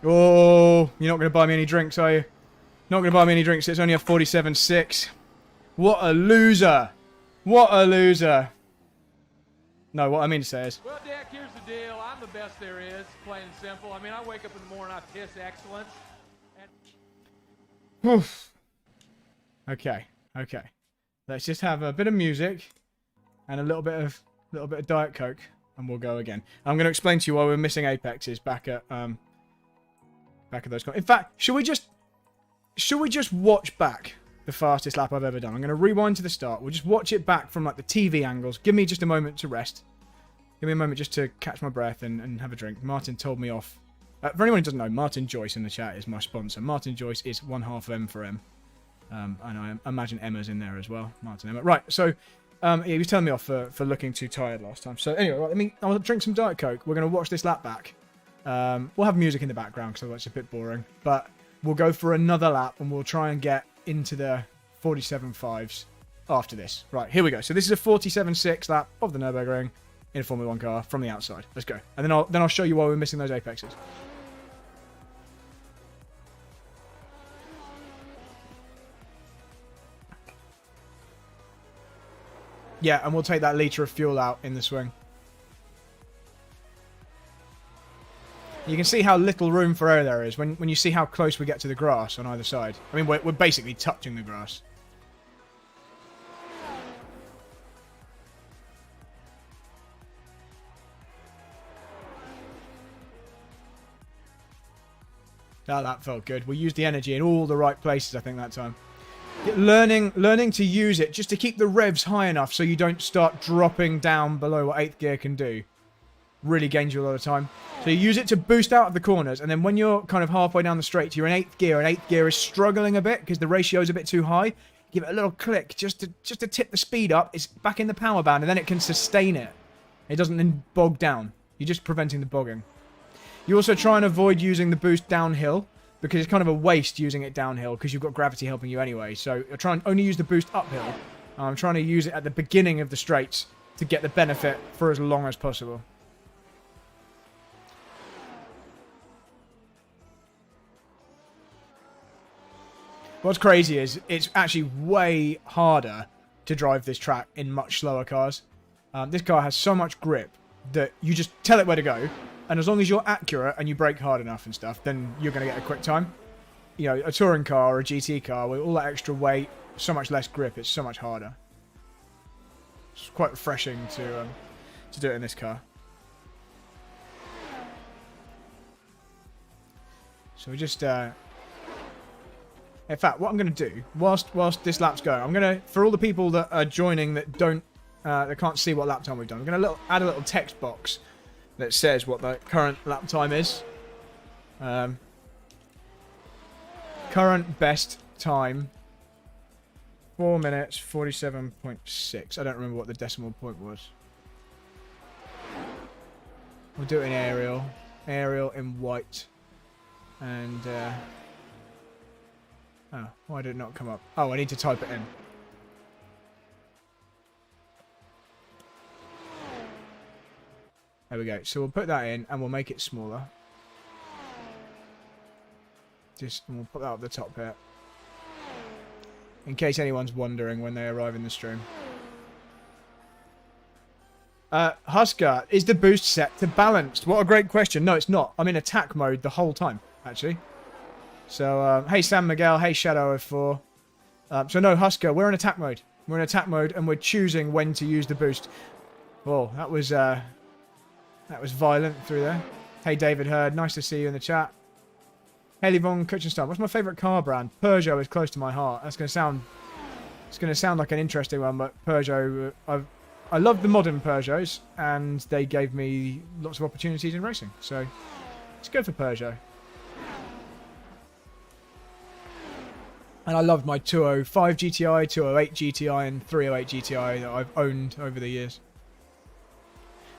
Oh, you're not going to buy me any drinks, are you? Not going to buy me any drinks. It's only a 47.6. What a loser. What a loser. No, what I mean to say is... Well, Dick, here's the deal. I'm the best there is, plain and simple. I mean, I wake up in the morning, I piss excellence. And... Oof. Okay, okay. Let's just have a bit of music and a little bit of Diet Coke, and we'll go again. I'm going to explain to you why we're missing apexes back at those. In fact, should we just watch back the fastest lap I've ever done? I'm going to rewind to the start. We'll just watch it back from like the TV angles. Give me just a moment to rest. Give me a moment just to catch my breath and have a drink. Martin told me off. For anyone who doesn't know, Martin Joyce in the chat is my sponsor. Martin Joyce is one half of M for M. And I imagine Emma's in there as well. Martin Emma. Right, so he was telling me off for looking too tired last time. So anyway, right, I'll drink some Diet Coke. We're going to watch this lap back. We'll have music in the background because otherwise it's a bit boring. But we'll go for another lap and we'll try and get into the 47.5s after this. Right, here we go. So this is a 47.6 lap of the Nürburgring in a Formula 1 car from the outside. Let's go. And then I'll show you why we're missing those apexes. Yeah, and we'll take that litre of fuel out in the swing. You can see how little room for error there is when you see how close we get to the grass on either side. I mean, we're basically touching the grass. Oh, that felt good. We used the energy in all the right places, I think, that time. Learning to use it just to keep the revs high enough so you don't start dropping down below what 8th gear can do. Really gains you a lot of time. So you use it to boost out of the corners, and then when you're kind of halfway down the straight, you're in 8th gear, and 8th gear is struggling a bit because the ratio is a bit too high. Give it a little click just to tip the speed up. It's back in the power band, and then it can sustain it. It doesn't then bog down. You're just preventing the bogging. You also try and avoid using the boost downhill, because it's kind of a waste using it downhill because you've got gravity helping you anyway. So you're trying only use the boost uphill. I'm trying to use it at the beginning of the straights to get the benefit for as long as possible. What's crazy is it's actually way harder to drive this track in much slower cars. This car has so much grip that you just tell it where to go. And as long as you're accurate and you brake hard enough and stuff, then you're going to get a quick time. You know, a touring car or a GT car with all that extra weight, so much less grip, it's so much harder. It's quite refreshing to do it in this car. So we just... in fact, what I'm going to do, whilst this lap's going, I'm going to, for all the people that are joining that that can't see what lap time we've done, I'm going to add a little text box that says what the current lap time is. Current best time, 4 minutes, 47.6. I don't remember what the decimal point was. We'll do it in Arial. Arial in white. And, oh, why did it not come up? Oh, I need to type it in. There we go. So we'll put that in and we'll make it smaller. We'll put that up the top here. In case anyone's wondering when they arrive in the stream. Husker, is the boost set to balanced? What a great question. No, it's not. I'm in attack mode the whole time, actually. So, hey Sam Miguel, hey Shadow04. So no, Husker, we're in attack mode. We're in attack mode and we're choosing when to use the boost. Oh, that was violent through there. Hey, David Hurd. Nice to see you in the chat. Haley Von Kutchenstein. What's my favourite car brand? Peugeot is close to my heart. That's going to sound... It's going to sound like an interesting one, but Peugeot... I love the modern Peugeots, and they gave me lots of opportunities in racing. So, let's go for Peugeot. And I loved my 205 GTI, 208 GTI, and 308 GTI that I've owned over the years.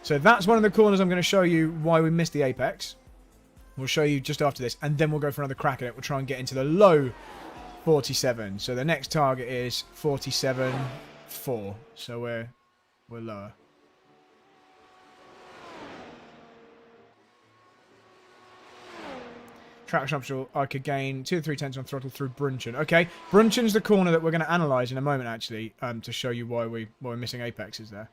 So that's one of the corners I'm going to show you why we missed the apex. We'll show you just after this, and then we'll go for another crack at it. We'll try and get into the low 47. So the next target is 47.4. So we're lower. Traction optional, I could gain 2 to 3 tenths on throttle through Brunchen. Okay, Brunchen's the corner that we're going to analyse in a moment, actually, to show you why we're missing apexes there.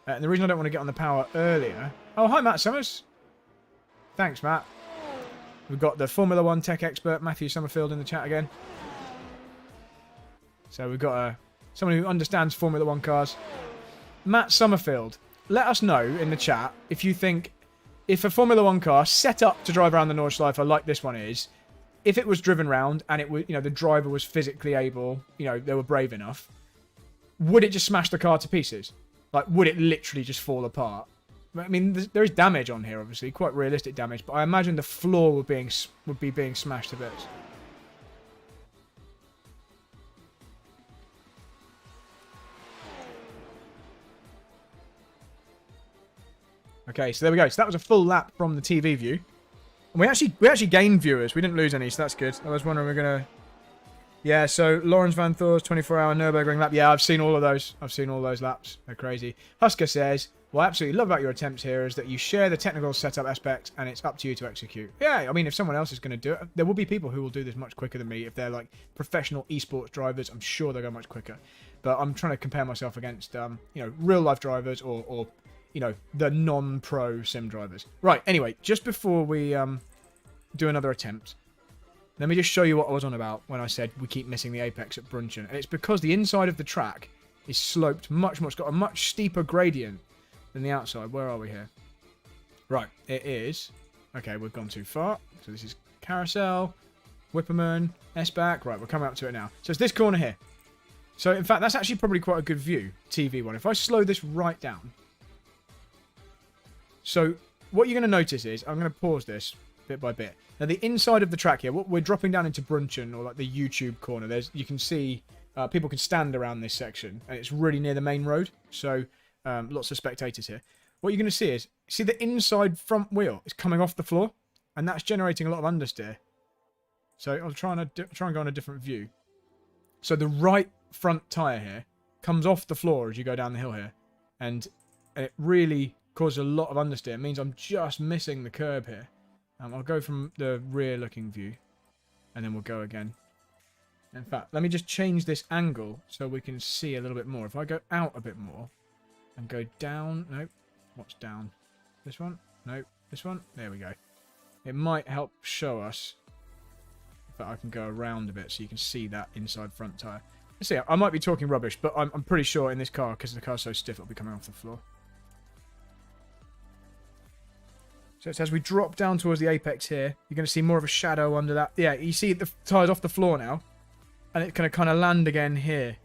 And the reason I don't want to get on the power earlier... Oh, hi, Matt Summers. Thanks, Matt. We've got the Formula 1 tech expert, Matthew Summerfield, in the chat again. So we've got someone who understands Formula 1 cars. Matt Summerfield, let us know in the chat if you think... If a Formula 1 car set up to drive around the Nordschleife like this one is, if it was driven round and it was, the driver was physically able, they were brave enough, would it just smash the car to pieces? Like, would it literally just fall apart? I mean, there is damage on here, obviously, quite realistic damage, but I imagine the floor would be being smashed to bits. Okay, so there we go. So that was a full lap from the TV view. And we actually gained viewers. We didn't lose any, so that's good. I was wondering we're going to... Yeah, so Lawrence Van Thor's 24-hour Nürburgring lap. Yeah, I've seen all of those. I've seen all those laps. They're crazy. Husker says, what I absolutely love about your attempts here is that you share the technical setup aspects and it's up to you to execute. Yeah, I mean, if someone else is going to do it, there will be people who will do this much quicker than me. If they're like professional esports drivers, I'm sure they'll go much quicker. But I'm trying to compare myself against, real-life drivers or the non-pro sim drivers. Right, anyway, just before we do another attempt, let me just show you what I was on about when I said we keep missing the apex at Brunchen. And it's because the inside of the track is sloped it's got a much steeper gradient than the outside. Where are we here? Right, it is... Okay, we've gone too far. So this is Carousel, Whipperman, S-Back. Right, we're coming up to it now. So it's this corner here. So, in fact, that's actually probably quite a good view, TV one. If I slow this right down... So, what you're going to notice is, I'm going to pause this bit by bit. Now, the inside of the track here, we're dropping down into Brunchen, or like the YouTube corner. You can see people can stand around this section, and it's really near the main road. So, lots of spectators here. What you're going to see is, see the inside front wheel is coming off the floor, and that's generating a lot of understeer. So, I'll try and go on a different view. So, the right front tyre here comes off the floor as you go down the hill here, and it really causes a lot of understeer. It means I'm just missing the curb here. I'll go from the rear-looking view, and then we'll go again. In fact, let me just change this angle so we can see a little bit more. If I go out a bit more and go down... Nope. What's down? This one? Nope. This one? There we go. It might help show us. In fact, I can go around a bit so you can see that inside front tyre. Let's see. I might be talking rubbish, but I'm pretty sure in this car, because the car's so stiff, it'll be coming off the floor. So it's as we drop down towards the apex here, you're going to see more of a shadow under that. Yeah, you see the tyre's off the floor now. And it's going to kind of land again here.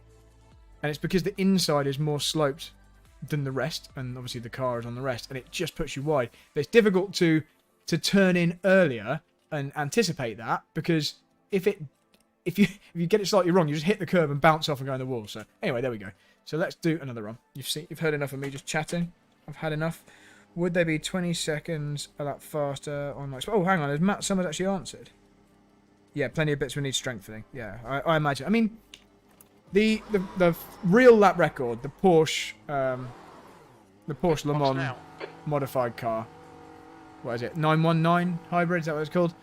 And it's because the inside is more sloped than the rest. And obviously the car is on the rest. And it just puts you wide. But it's difficult to turn in earlier and anticipate that. Because if you get it slightly wrong, you just hit the curb and bounce off and go in the wall. So anyway, there we go. So let's do another run. You've heard enough of me just chatting. I've had enough. Would they be 20 seconds a lap faster on like... Oh, hang on. Has Matt Summers actually answered? Yeah, plenty of bits we need strengthening. Yeah, I imagine. I mean, the real lap record, the Porsche Le Mans modified car. What is it? 919 hybrid? Is that what it's called?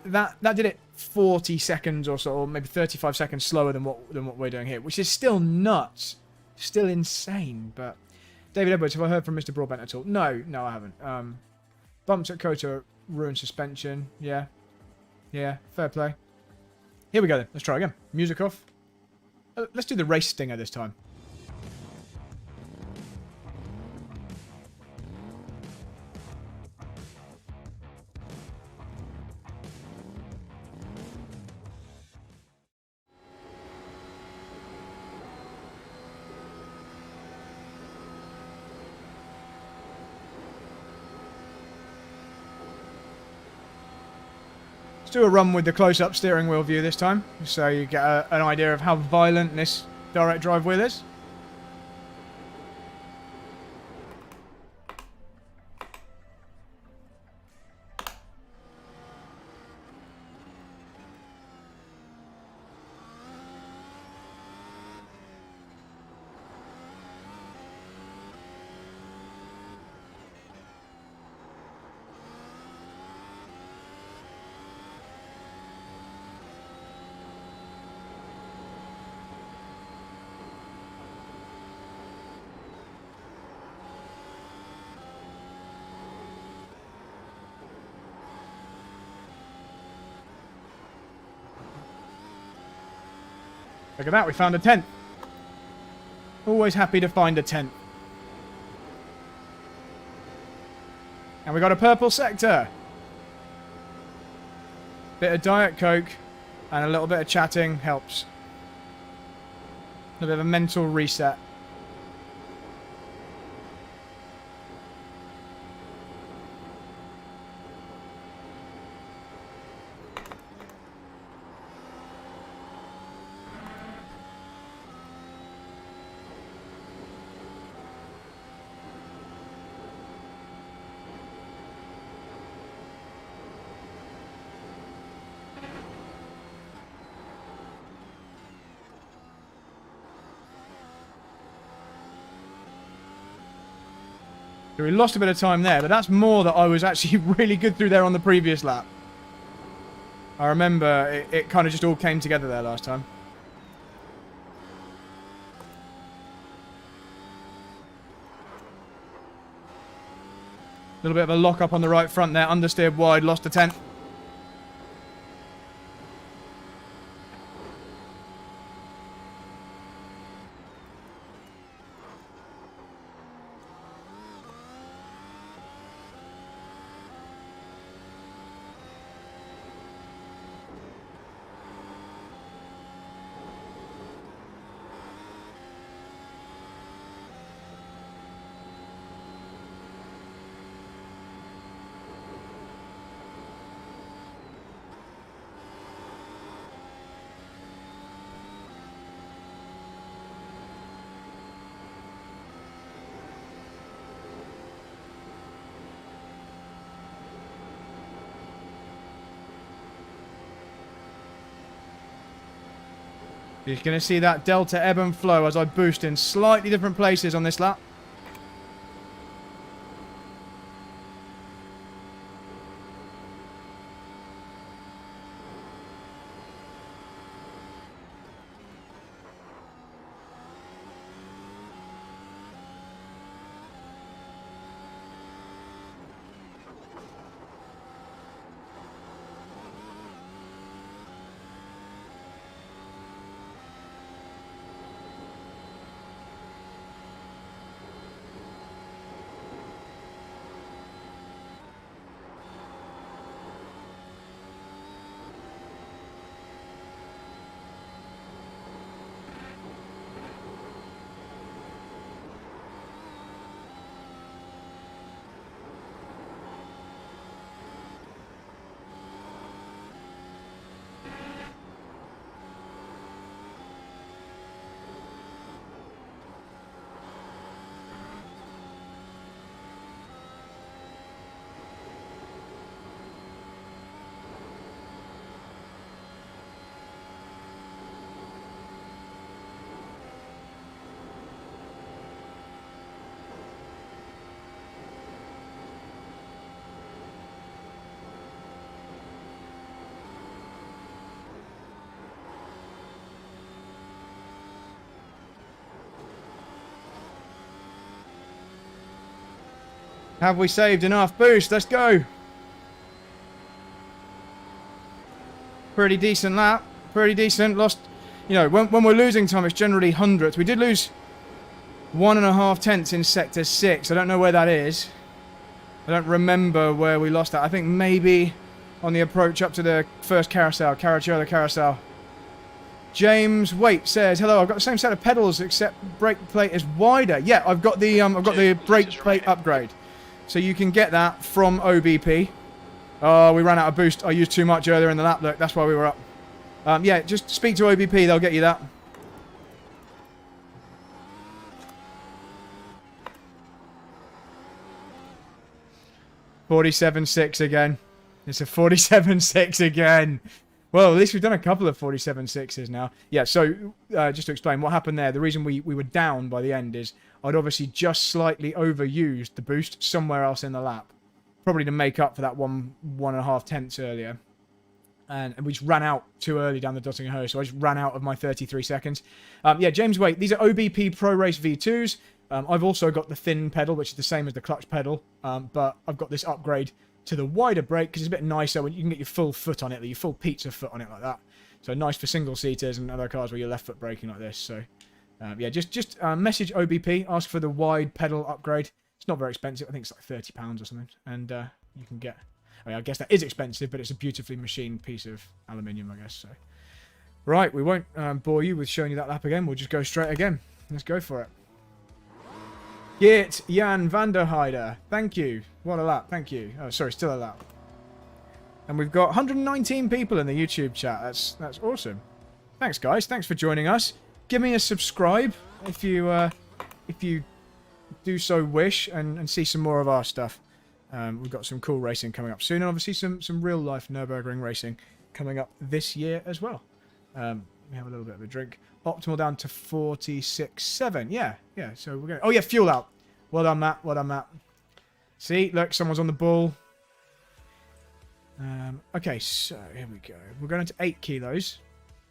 That did it 40 seconds or so, or maybe 35 seconds slower than what we're doing here, which is still nuts, still insane, but... David Edwards, have I heard from Mr. Broadbent at all? No, I haven't. Bumps at Kota ruined suspension. Yeah, fair play. Here we go then. Let's try again. Music off. Let's do the race stinger this time. Let's do a run with the close-up steering wheel view this time, so you get an idea of how violent this direct drive wheel is. Look at that, we found a 10th. Always happy to find a 10th. And we got a purple sector. Bit of Diet Coke and a little bit of chatting helps. A bit of a mental reset. So we lost a bit of time there, but that's more that I was actually really good through there on the previous lap. I remember it kind of just all came together there last time. A little bit of a lock up on the right front there, understeered wide, lost a 10th. You're going to see that delta ebb and flow as I boost in slightly different places on this lap. Have we saved enough boost? Let's go. Pretty decent lap. Pretty decent. Lost, you know, when we're losing time, it's generally hundredths. We did lose 1.5 tenths in sector 6. I don't know where that is. I don't remember where we lost that. I think maybe on the approach up to the first carousel, the carousel. James Waite says, "Hello, I've got the same set of pedals except brake plate is wider." Yeah, I've got the brake plate upgrade. So you can get that from OBP. Oh, we ran out of boost. I used too much earlier in the lap. Look, that's why we were up. Yeah, just speak to OBP. They'll get you that. .47.6 again. It's a 47.6 again. Well, at least we've done a couple of 47.6s now. Yeah, so just to explain what happened there, the reason we were down by the end is I'd obviously just slightly overused the boost somewhere else in the lap. Probably to make up for that 1.5 tenths earlier. And we just ran out too early down the Dottinger Ho, so I just ran out of my 33 seconds. Yeah, James Waite, these are OBP Pro Race V2s. I've also got the thin pedal, which is the same as the clutch pedal, but I've got this upgrade to the wider brake because it's a bit nicer when you can get your full foot on it, your full pizza foot on it like that. So nice for single-seaters and other cars where you're left foot braking like this. So yeah, just message OBP, ask for the wide pedal upgrade. It's not very expensive. I think it's like £30 or something, and you can get. I mean, I guess that is expensive, but it's a beautifully machined piece of aluminium, I guess. So, right, we won't bore you with showing you that lap again. We'll just go straight again. Let's go for it. Geert Jan van der Heide. Thank you. What a lap. Thank you. Oh, sorry, still a lap. And we've got 119 people in the YouTube chat. That's awesome. Thanks, guys. Thanks for joining us. Give me a subscribe if you do so wish and see some more of our stuff. We've got some cool racing coming up soon, and obviously some real life Nürburgring racing coming up this year as well. We have a little bit of a drink. Optimal down to 46.7. Yeah. So we're going. Oh yeah, fuel out. Well done, Matt. Well done, Matt. See, look, someone's on the ball. Okay, so here we go. We're going to 8 kilos.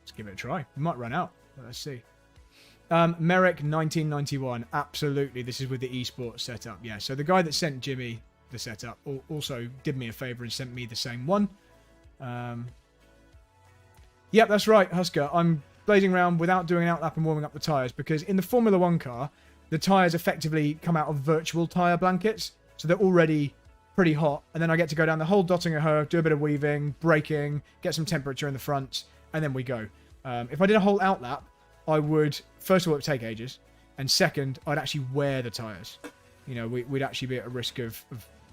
Let's give it a try. We might run out. But let's see. Merrick 1991. Absolutely, this is with the esports setup. Yeah. So the guy that sent Jimmy the setup also did me a favor and sent me the same one. Yep, that's right, Husker. I'm blazing around without doing an outlap and warming up the tyres because in the Formula 1 car, the tyres effectively come out of virtual tyre blankets, so they're already pretty hot, and then I get to go down the whole Dottinger Ho, do a bit of weaving, braking, get some temperature in the front, and then we go. If I did a whole outlap, I would, first of all, it would take ages, and second, I'd actually wear the tyres. You know, we'd actually be at a risk of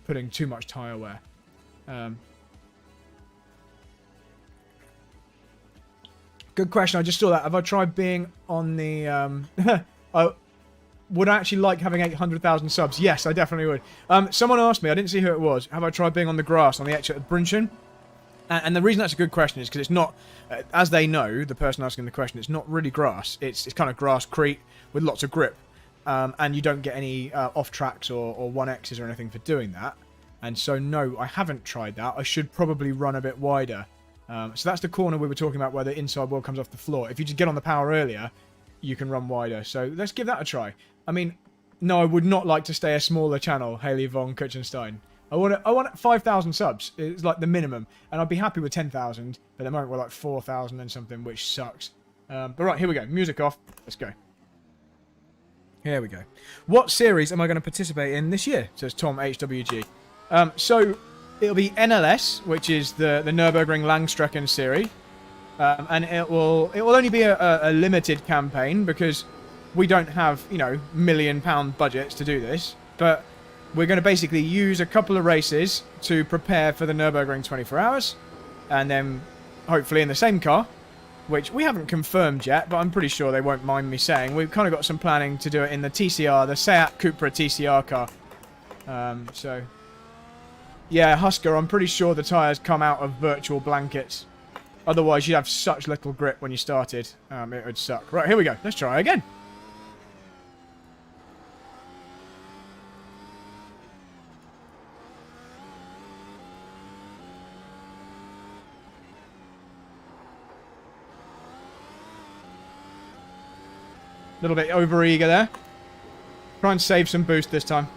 putting too much tyre wear. Good question. I just saw that. Have I tried being on the... I would I actually like having 800,000 subs? Yes, I definitely would. Someone asked me, I didn't see who it was, have I tried being on the grass on the exit at Brunchen? And the reason that's a good question is because it's not, as they know, the person asking the question, it's not really grass. It's kind of grasscrete with lots of grip. And you don't get any off tracks or 1Xs or anything for doing that. And so, no, I haven't tried that. I should probably run a bit wider. So that's the corner we were talking about where the inside wheel comes off the floor. If you just get on the power earlier, you can run wider. So let's give that a try. I mean, no, I would not like to stay a smaller channel, Haley von Kutchenstein. I want 5,000 subs. It's like the minimum. And I'd be happy with 10,000. But at the moment, we're like 4,000 and something, which sucks. But right, here we go. Music off. Let's go. Here we go. What series am I going to participate in this year? Says Tom HWG. So it'll be NLS, which is the Nürburgring Langstrecken series. And it will only be a limited campaign because we don't have, you know, £1 million budgets to do this. But we're going to basically use a couple of races to prepare for the Nürburgring 24 hours. And then, hopefully in the same car, which we haven't confirmed yet, but I'm pretty sure they won't mind me saying. We've kind of got some planning to do it in the TCR, the Seat Cupra TCR car. So, yeah, Husker, I'm pretty sure the tyres come out of virtual blankets. Otherwise, you'd have such little grip when you started. It would suck. Right, here we go. Let's try again. A little bit over-eager there. Try and save some boost this time.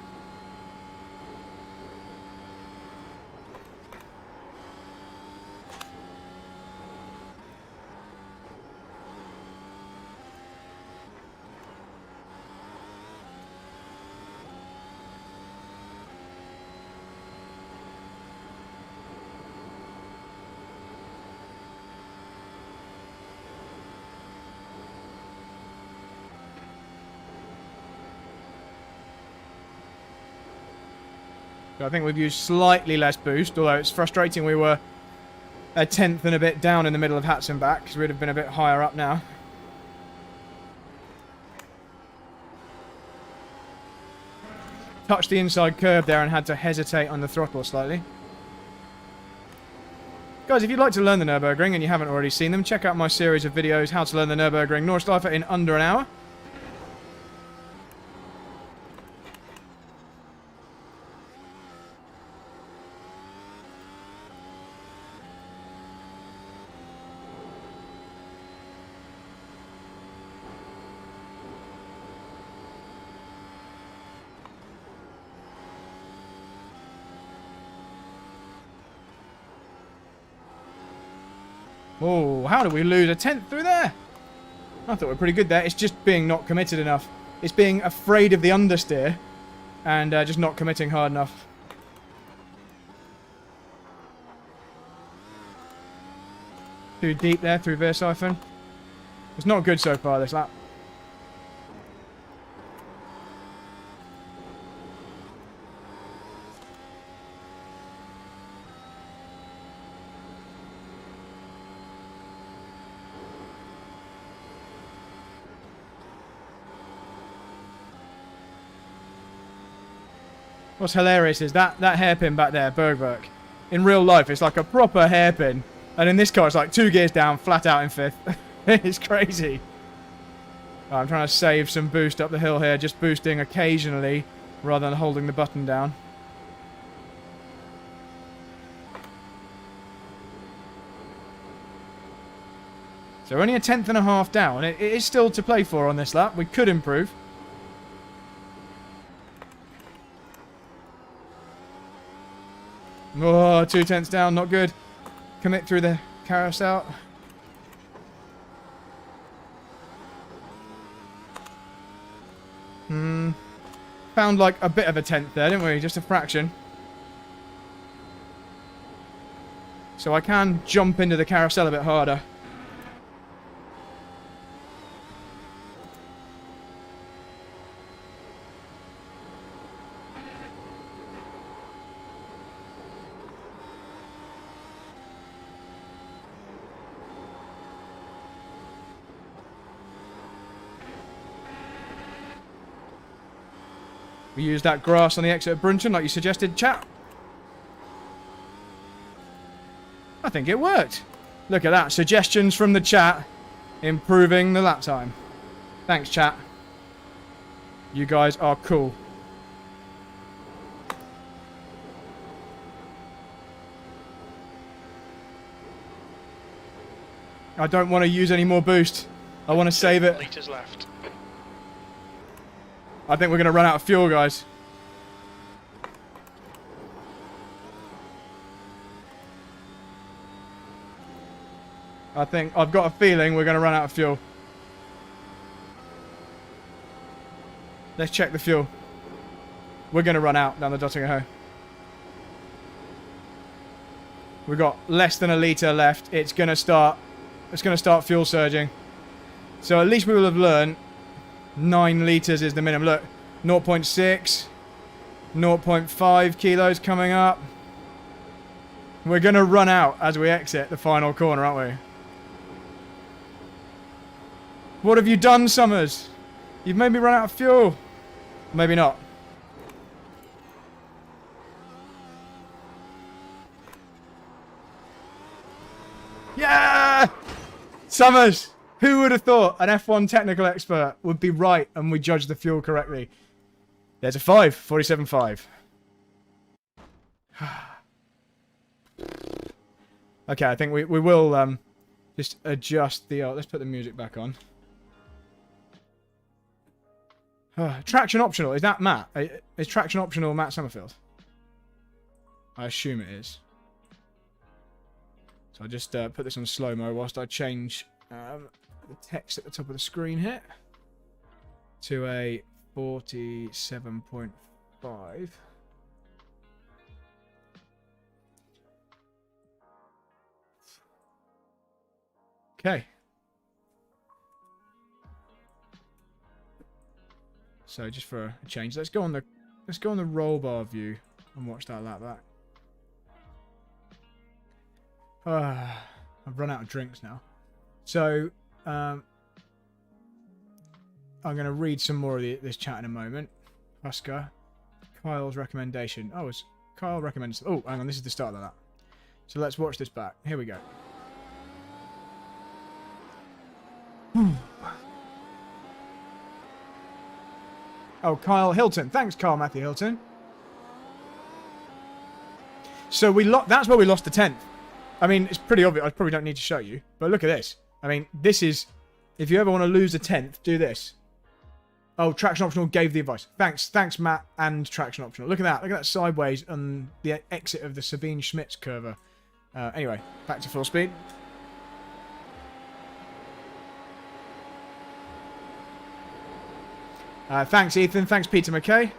So I think we've used slightly less boost, although it's frustrating we were a tenth and a bit down in the middle of Hatzenbach, because we'd have been a bit higher up now. Touched the inside curve there and had to hesitate on the throttle slightly. Guys, if you'd like to learn the Nürburgring and you haven't already seen them, check out my series of videos, How to Learn the Nürburgring Nordschleife in under an hour. Oh, how did we lose a tenth through there? I thought we were pretty good there. It's just being not committed enough. It's being afraid of the understeer and just not committing hard enough. Too deep there through Veersiphon. It's not good so far this lap. What's hilarious is that hairpin back there, Bergwerk. In real life, it's like a proper hairpin. And in this car, it's like 2 gears down, flat out in 5th. It's crazy. Oh, I'm trying to save some boost up the hill here, just boosting occasionally rather than holding the button down. So only a tenth and a half down. It is still to play for on this lap. We could improve. Oh, 2 tenths down, not good. Commit through the carousel. Found like a bit of a tenth there, didn't we? Just a fraction. So I can jump into the carousel a bit harder. We used that grass on the exit of Brunton like you suggested, chat. I think it worked. Look at that. Suggestions from the chat. Improving the lap time. Thanks, chat. You guys are cool. I don't want to use any more boost. I want to save it. Litres left. I think we're going to run out of fuel, guys. I've got a feeling we're going to run out of fuel. Let's check the fuel. We're going to run out down the Dottingerhoe. We've got less than a litre left. It's going to start fuel surging. So at least we will have learned 9 litres is the minimum. Look, 0.6, 0.5 kilos coming up. We're going to run out as we exit the final corner, aren't we? What have you done, Summers? You've made me run out of fuel. Maybe not. Yeah! Summers! Who would have thought an F1 technical expert would be right and we judge the fuel correctly? There's a 5. 47.5. Okay, I think we will just adjust the... let's put the music back on. Traction optional. Is that Matt? Is traction optional Matt Summerfield? I assume it is. So I just put this on slow-mo whilst I change the text at the top of the screen here to a 47.5. Okay. So just for a change, let's go on the roll bar view and watch that lap back. I've run out of drinks now. So, I'm going to read some more of this chat in a moment. Husker. Kyle's recommendation. Oh, it's Kyle recommends... Oh, hang on. This is the start of that. So let's watch this back. Here we go. Oh, Kyle Hilton. Thanks, Kyle Matthew Hilton. So that's where we lost the 10th. I mean, it's pretty obvious. I probably don't need to show you. But look at this. I mean, this is... If you ever want to lose a 10th, do this. Oh, Traction Optional gave the advice. Thanks, Matt and Traction Optional. Look at that. Look at that sideways on the exit of the Sabine Schmitz curve. Anyway, back to full speed. Thanks, Ethan. Thanks, Peter McKay.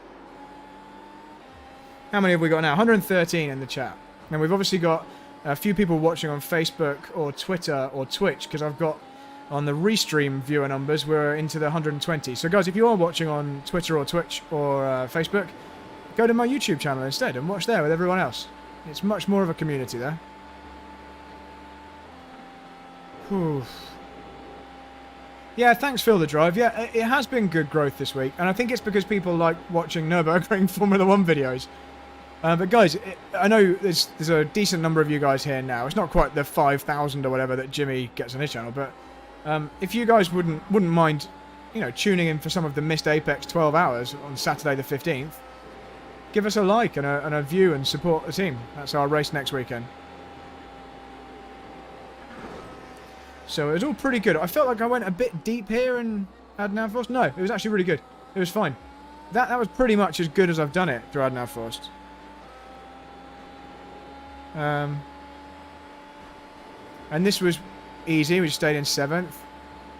How many have we got now? 113 in the chat. And we've obviously got a few people watching on Facebook or Twitter or Twitch, because I've got on the restream viewer numbers, we're into the 120. So guys, if you are watching on Twitter or Twitch or Facebook, go to my YouTube channel instead and watch there with everyone else. It's much more of a community there. Whew. Yeah, thanks, Phil the Drive. Yeah, it has been good growth this week, and I think it's because people like watching Nürburgring Formula 1 videos. But guys, I know there's a decent number of you guys here now. It's not quite the 5,000 or whatever that Jimmy gets on his channel, but if you guys wouldn't mind, you know, tuning in for some of the missed Apex 12 hours on Saturday the 15th, give us a like and a view and support the team. That's our race next weekend. So it was all pretty good. I felt like I went a bit deep here in Adnavforst. No, it was actually really good. It was fine. That was pretty much as good as I've done it through Adnavforst. And this was easy. We just stayed in 7th.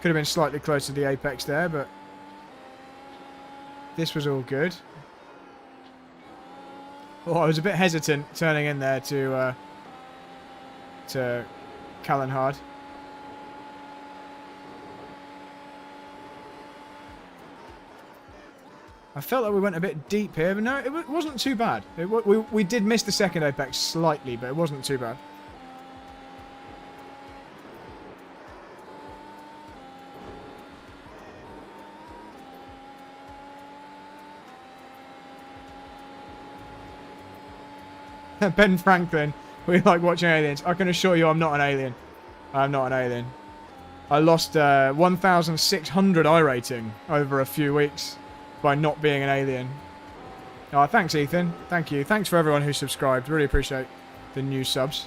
Could have been slightly closer to the apex there, but this was all good. Oh, I was a bit hesitant turning in there to Callenhard. I felt like we went a bit deep here, but no, it wasn't too bad. We did miss the second apex slightly, but it wasn't too bad. Ben Franklin, we like watching aliens. I can assure you I'm not an alien. I'm not an alien. I lost 1,600 iRating over a few weeks by not being an alien. Oh, thanks, Ethan. Thank you. Thanks for everyone who subscribed. Really appreciate the new subs.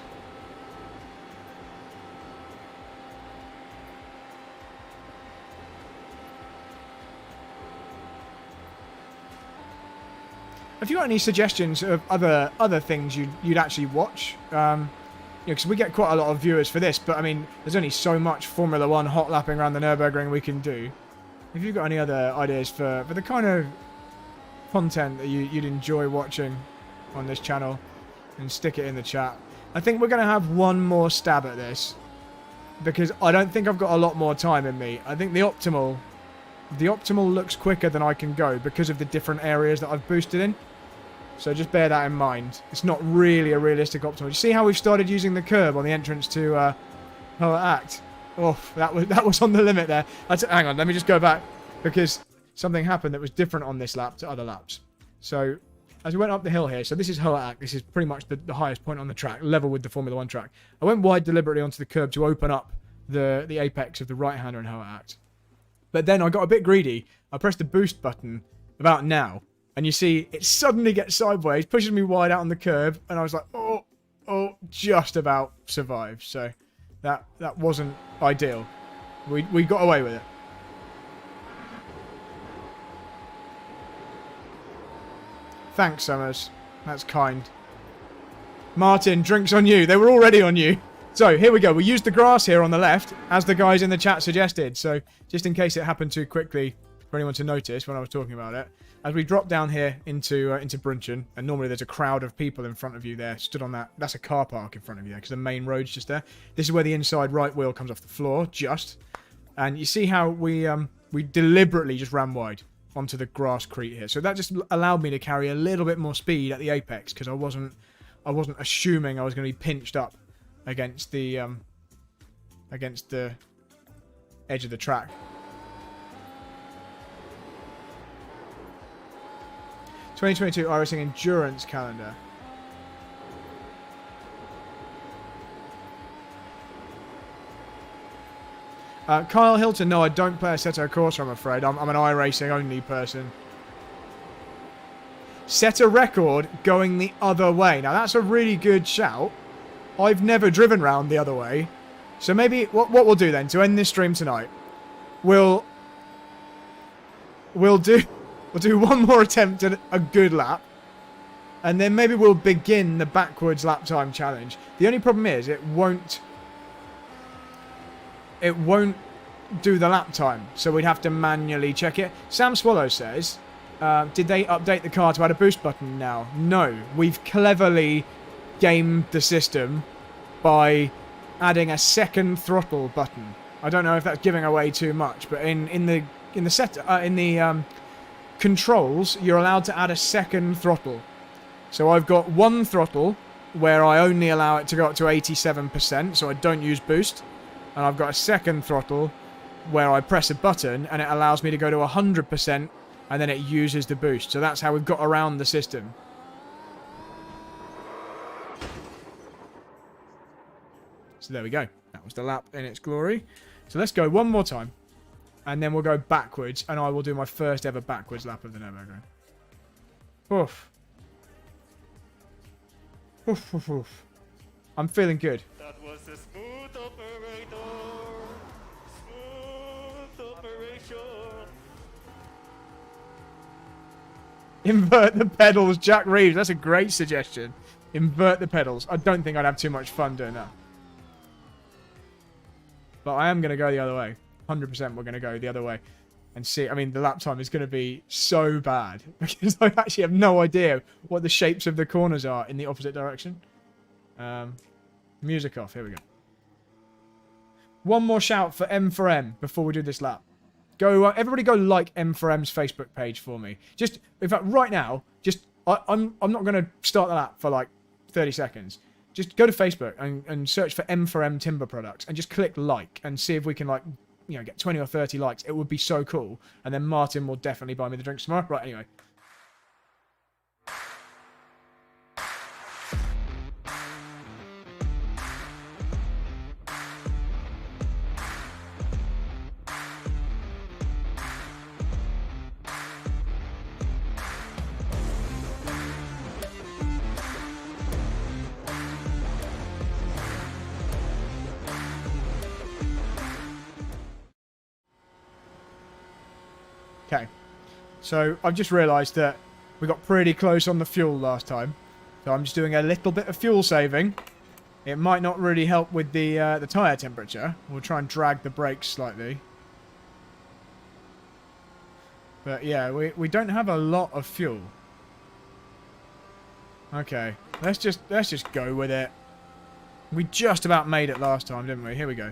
Have you got any suggestions of other things you'd actually watch? Because we get quite a lot of viewers for this, but I mean, there's only so much Formula 1 hot lapping around the Nürburgring we can do. If you've got any other ideas for the kind of content that you'd enjoy watching on this channel, and stick it in the chat. I think we're going to have one more stab at this, because I don't think I've got a lot more time in me. I think the optimal looks quicker than I can go because of the different areas that I've boosted in. So just bear that in mind. It's not really a realistic optimal. You see how we've started using the curb on the entrance to Hoa Act? Oh, that was on the limit there. Hang on, let me just go back, because something happened that was different on this lap to other laps. So as we went up the hill here, so this is Hoa Act. This is pretty much the highest point on the track, level with the Formula 1 track. I went wide deliberately onto the curb to open up the apex of the right-hander in Hoa Act. But then I got a bit greedy. I pressed the boost button about now, and you see it suddenly gets sideways, pushes me wide out on the curb, and I was like, oh, just about survived. So that wasn't ideal. We got away with it. Thanks, Summers. That's kind. Martin, drinks on you. They were already on you. So, here we go. We used the grass here on the left, as the guys in the chat suggested. So, just in case it happened too quickly for anyone to notice when I was talking about it. As we drop down here into Brunchen, and normally there's a crowd of people in front of you there, stood on that. That's a car park in front of you there, because the main road's just there. This is where the inside right wheel comes off the floor, just. And you see how we deliberately just ran wide. onto the grasscrete here. So that just allowed me to carry a little bit more speed at the apex because I wasn't assuming I was going to be pinched up against the edge of the track. ...2022 iRacing Endurance Calendar. Kyle Hilton, no, I don't play Assetto Corsa, I'm afraid. I'm an iRacing only person. Set a record going the other way. Now, that's a really good shout. I've never driven round the other way. So maybe, what we'll do then, to end this stream tonight, we'll do one more attempt at a good lap. And then maybe we'll begin the backwards lap time challenge. The only problem is, it won't do the lap time, so we'd have to manually check it. Sam Swallow says, did they update the car to add a boost button now? No, we've cleverly gamed the system by adding a second throttle button. I don't know if that's giving away too much, but in the controls, you're allowed to add a second throttle. So I've got one throttle where I only allow it to go up to 87%, so I don't use boost. And I've got a second throttle where I press a button and it allows me to go to 100% and then it uses the boost. So that's how we've got around the system. So there we go. That was the lap in its glory. So let's go one more time. And then we'll go backwards and I will do my first ever backwards lap of the Nürburgring. Oof. Oof, oof, oof. I'm feeling good. That was a smooth operator. Smooth operation. Invert the pedals, Jack Reeves. That's a great suggestion. Invert the pedals. I don't think I'd have too much fun doing that. But I am going to go the other way. 100% we're going to go the other way. And see, I mean, the lap time is going to be so bad. Because I actually have no idea what the shapes of the corners are in the opposite direction. Music off. Here we go. One more shout for M4M before we do this lap. Go, everybody go like M4M's Facebook page for me. Just, in fact, right now, just, I'm not going to start the lap for like 30 seconds. Just go to Facebook and search for M4M Timber Products and just click like and see if we can like, you know, get 20 or 30 likes. It would be so cool. And then Martin will definitely buy me the drinks tomorrow. Right, anyway. Okay, so I've just realised that we got pretty close on the fuel last time. So I'm just doing a little bit of fuel saving. It might not really help with the tyre temperature. We'll try and drag the brakes slightly. But yeah, we don't have a lot of fuel. Okay, let's just go with it. We just about made it last time, didn't we? Here we go.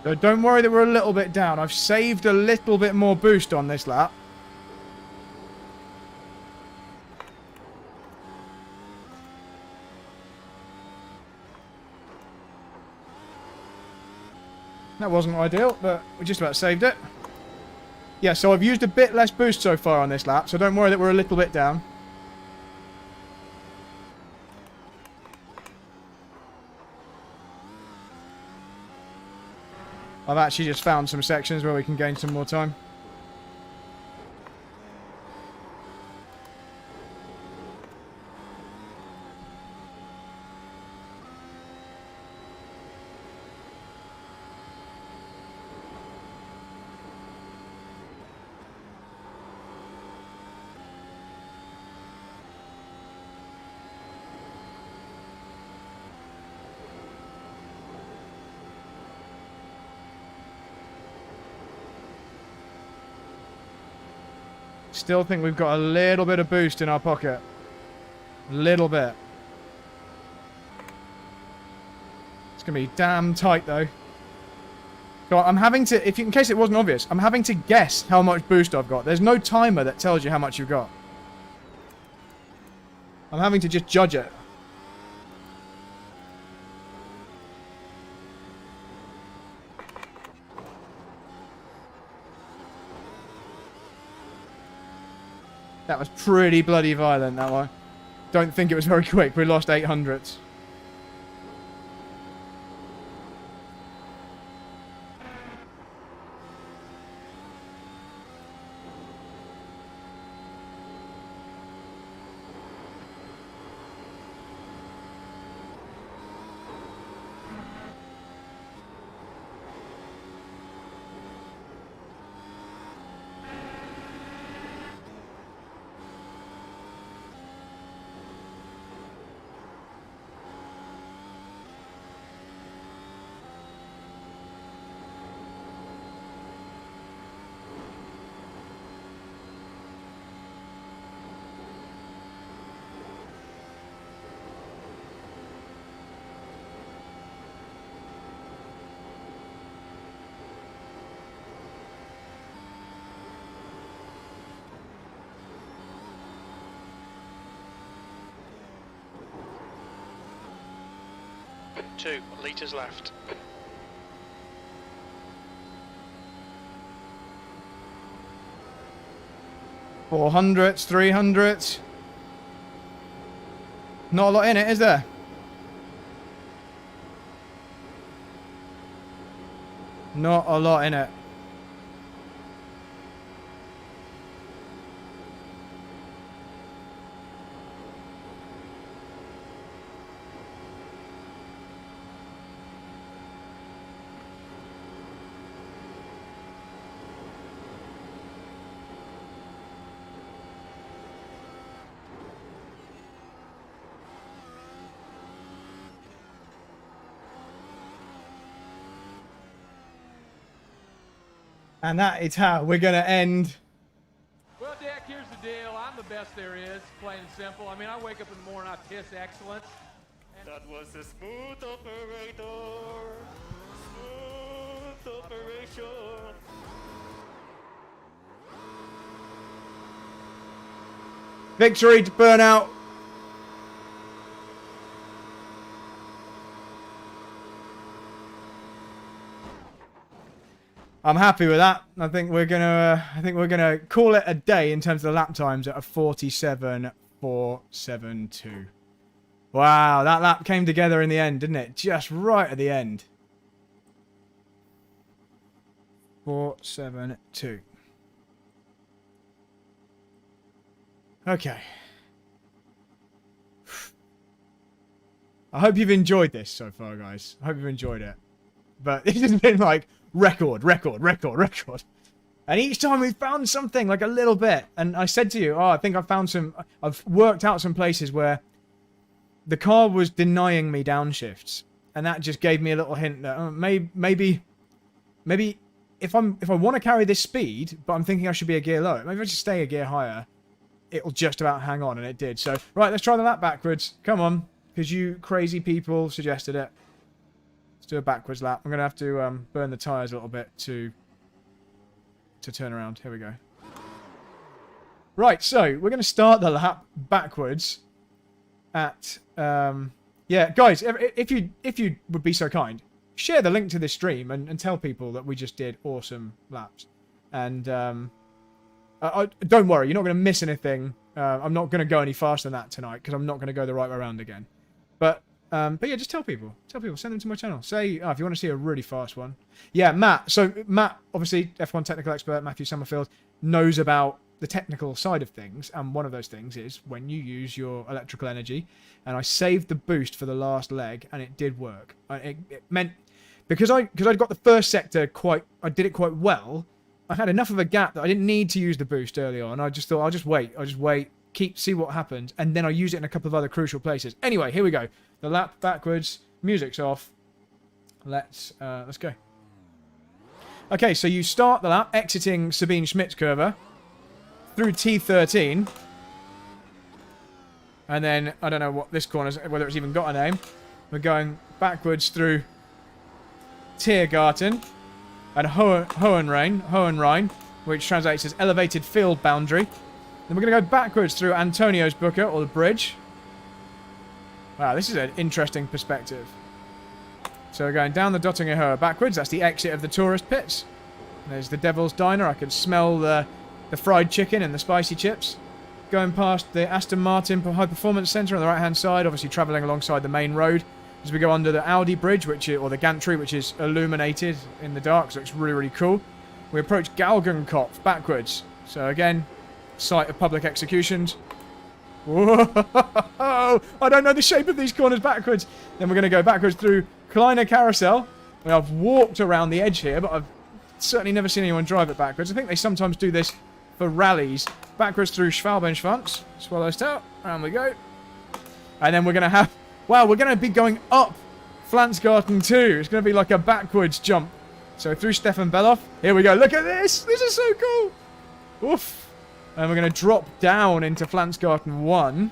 So don't worry that we're a little bit down. I've saved a little bit more boost on this lap. That wasn't ideal, but we just about saved it. Yeah, so I've used a bit less boost so far on this lap, so don't worry that we're a little bit down. I've actually just found some sections where we can gain some more time. Still think we've got a little bit of boost in our pocket. A little bit. It's going to be damn tight, though. So I'm having to, in case it wasn't obvious, I'm having to guess how much boost I've got. There's no timer that tells you how much you've got. I'm having to just judge it. That was pretty bloody violent, that one. Don't think it was very quick. We lost 800. Two litres left. Four hundredths, 300ths. Not a lot in it, is there? Not a lot in it. And that is how we're going to end. Well, Dick, here's the deal. I'm the best there is, plain and simple. I mean, I wake up in the morning, I piss excellence. That was a smooth operator. Smooth operation. Victory to Burnout. I'm happy with that. I think we're gonna call it a day in terms of the lap times at a 47.472. Wow, that lap came together in the end, didn't it? Just right at the end. 472. Okay. I hope you've enjoyed this so far, guys. I hope you've enjoyed it. But this has been like record. And each time we found something, like a little bit. And I said to you, oh, I think I've worked out some places where the car was denying me downshifts. And that just gave me a little hint that maybe if I want to carry this speed, but I'm thinking I should be a gear lower, maybe I should stay a gear higher, it'll just about hang on, and it did. So, right, let's try the lap backwards. Come on, because you crazy people suggested it. Let's do a backwards lap. I'm going to have to burn the tyres a little bit to turn around. Here we go. Right, so we're going to start the lap backwards at... yeah, guys, if you would be so kind, share the link to this stream and tell people that we just did awesome laps. And don't worry, you're not going to miss anything. I'm not going to go any faster than that tonight because I'm not going to go the right way around again. But yeah, just tell people. Send them to my channel. Say, if you want to see a really fast one. Yeah, Matt. So Matt, obviously, F1 technical expert, Matthew Summerfield, knows about the technical side of things. And one of those things is when you use your electrical energy. And I saved the boost for the last leg, and it did work. It meant, because I'd got the first sector I did it quite well, I had enough of a gap that I didn't need to use the boost early on. I just thought, I'll just wait, see what happens, and then I'll use it in a couple of other crucial places. Anyway, here we go. The lap backwards, music's off. Let's go. Okay, so you start the lap exiting Sabine Schmidt's curve through T13. And then, I don't know what this corner's, whether it's even got a name. We're going backwards through Tiergarten and Hohenrhein, which translates as elevated field boundary. Then we're going to go backwards through Antonio's Booker, or the bridge. Wow, this is an interesting perspective. So we're going down the Dottinger Höhe backwards. That's the exit of the tourist pits. There's the Devil's Diner. I can smell the fried chicken and the spicy chips. Going past the Aston Martin High Performance Centre on the right-hand side, obviously travelling alongside the main road. As we go under the Audi Bridge, or the Gantry, which is illuminated in the dark, so it's really, really cool. We approach Galgenkopf backwards. So again, site of public executions. Whoa! I don't know the shape of these corners backwards. Then we're going to go backwards through Kleiner Carousel. I've walked around the edge here, but I've certainly never seen anyone drive it backwards. I think they sometimes do this for rallies. Backwards through Schwalbenschwanz. Swallowtail. Around we go. And then we're going to have... Wow, we're going to be going up Flansgarten 2. It's going to be like a backwards jump. So through Stefan Beloff. Here we go. Look at this. This is so cool. Oof. And we're going to drop down into Flansgarten 1,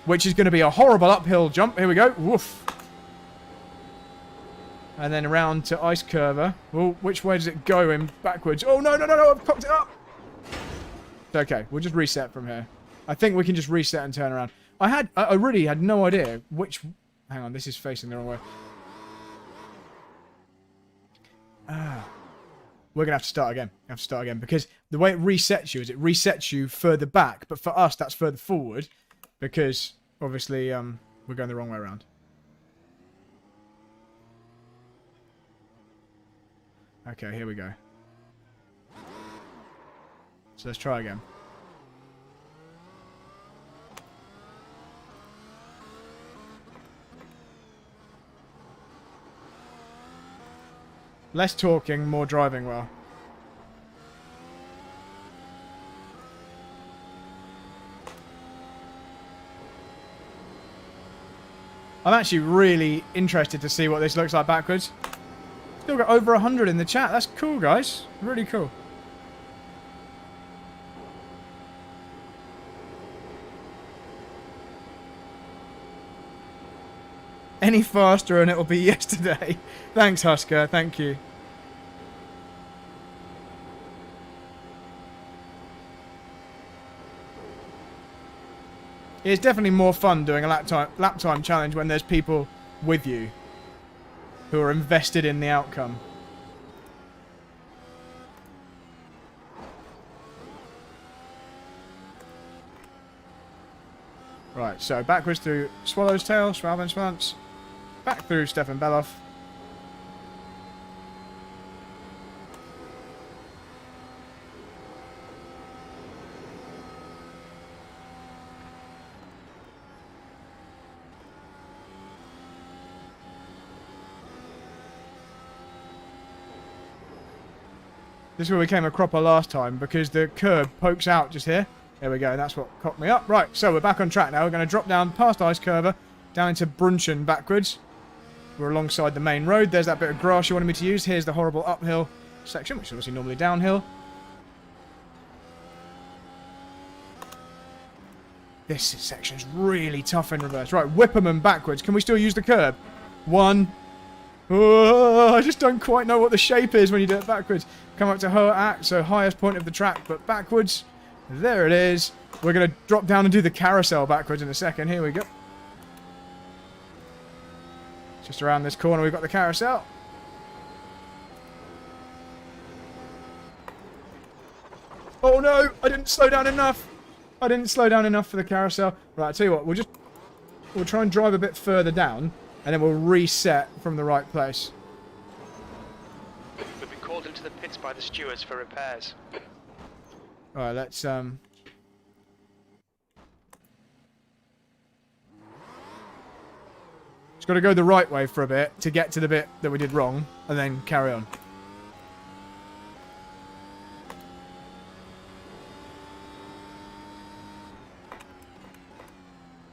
which is going to be a horrible uphill jump. Here we go. Woof. And then around to Ice Curver. Oh, which way does it go in backwards? Oh, no, I've cocked it up. Okay, we'll just reset from here. I think we can just reset and turn around. I really had no idea which... Hang on, this is facing the wrong way. We're going to have to start again. Because the way it resets you is it resets you further back. But for us, that's further forward. Because, obviously, we're going the wrong way around. Okay, here we go. So let's try again. Less talking, more driving well. I'm actually really interested to see what this looks like backwards. Still got over 100 in the chat. That's cool, guys. Really cool. Any faster and it'll be yesterday. Thanks, Husker. Thank you. It's definitely more fun doing a lap time challenge when there's people with you who are invested in the outcome. Right, so backwards through Swallow's Tail, Schwalbenschwanz. Back through Stefan Beloff. This is where we came a cropper last time because the curb pokes out just here. There we go, and that's what cocked me up. Right, so we're back on track now. We're going to drop down past Ice Curver, down into Brunchen backwards. We're alongside the main road. There's that bit of grass you wanted me to use. Here's the horrible uphill section, which is obviously normally downhill. This section's really tough in reverse. Right, Whipperman backwards. Can we still use the curb? 1, Oh, I just don't quite know what the shape is when you do it backwards. Come up to her act, so highest point of the track, but backwards. There it is. We're going to drop down and do the carousel backwards in a second. Here we go. Just around this corner, we've got the carousel. Oh no, I didn't slow down enough. I didn't slow down enough for the carousel. Right, I'll tell you what, we'll try and drive a bit further down, and then we'll reset from the right place. We've been called into the pits by the stewards for repairs. Alright, let's just got to go the right way for a bit to get to the bit that we did wrong, and then carry on.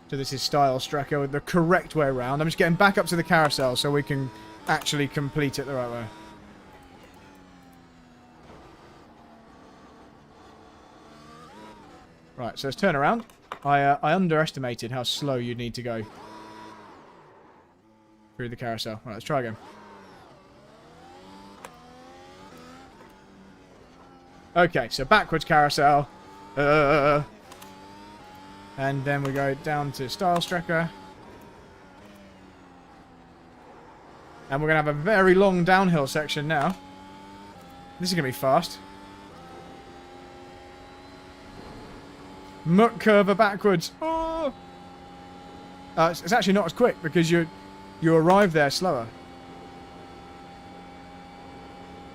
So this is style Stracker, the correct way around. I'm just getting back up to the carousel so we can actually complete it the right way. Right, so let's turn around. I underestimated how slow you'd need to go through the carousel. Right, let's try again. Okay, so backwards carousel. And then we go down to Style Stracker. And we're going to have a very long downhill section now. This is going to be fast. Muck curver backwards. Oh! It's actually not as quick because you arrive there slower.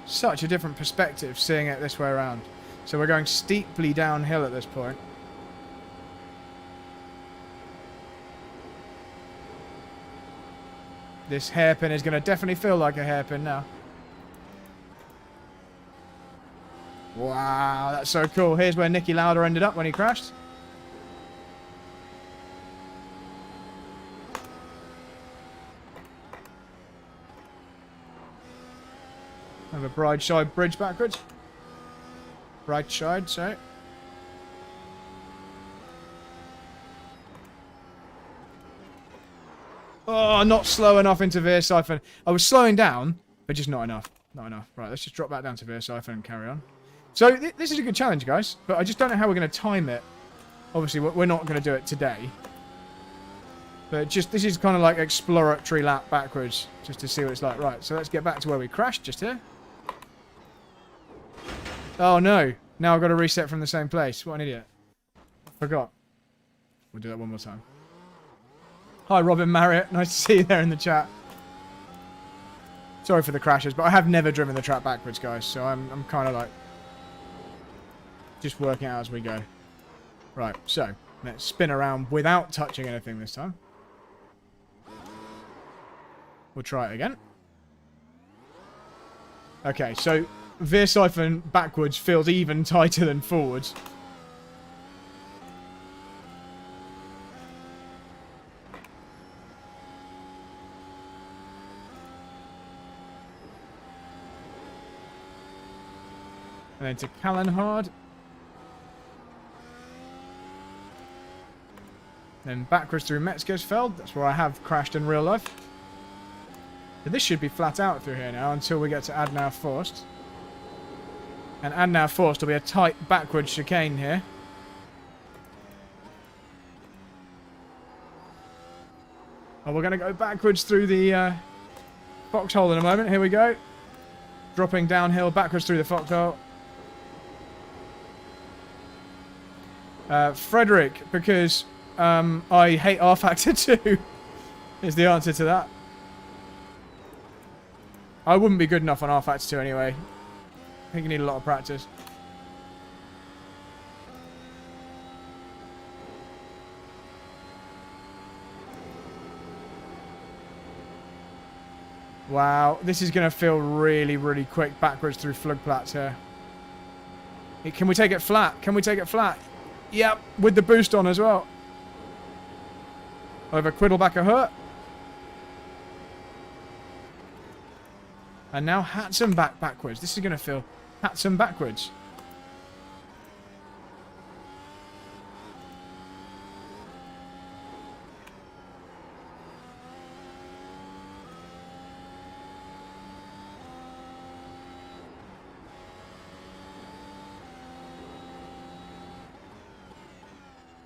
Such a different perspective seeing it this way around. So we're going steeply downhill at this point. This hairpin is going to definitely feel like a hairpin now. Wow, that's so cool. Here's where Nicky Lauda ended up when he crashed. Have a Brideside bridge backwards. Brideside, sorry. Oh, not slow enough into Veersiphon. I was slowing down, but just not enough. Not enough. Right, let's just drop back down to Veersiphon and carry on. So, this is a good challenge, guys. But I just don't know how we're going to time it. Obviously, we're not going to do it today. But just, this is kind of like exploratory lap backwards. Just to see what it's like. Right, so let's get back to where we crashed just here. Oh, no. Now I've got to reset from the same place. What an idiot. Forgot. We'll do that one more time. Hi, Robin Marriott. Nice to see you there in the chat. Sorry for the crashes, but I have never driven the track backwards, guys. So I'm kind of like just working out as we go. Right, so let's spin around without touching anything this time. We'll try it again. Okay, so Veersiphon backwards feels even tighter than forwards. And then to Callanhard. Then backwards through Metzgersfeld. That's where I have crashed in real life. But this should be flat out through here now until we get to Adnau Forst. And Adnau Forst will be a tight backward chicane here. Oh, we're going to go backwards through the foxhole in a moment. Here we go. Dropping downhill backwards through the foxhole. Frederick, because I hate R Factor 2 is the answer to that. I wouldn't be good enough on R Factor 2 anyway. I think you need a lot of practice. Wow, this is going to feel really, really quick backwards through Flugplatz here. Can we take it flat? Can we take it flat? Yep, with the boost on as well. Over Quiddlebacker Hurt. And now Hatson backwards. This is going to feel Hatson backwards.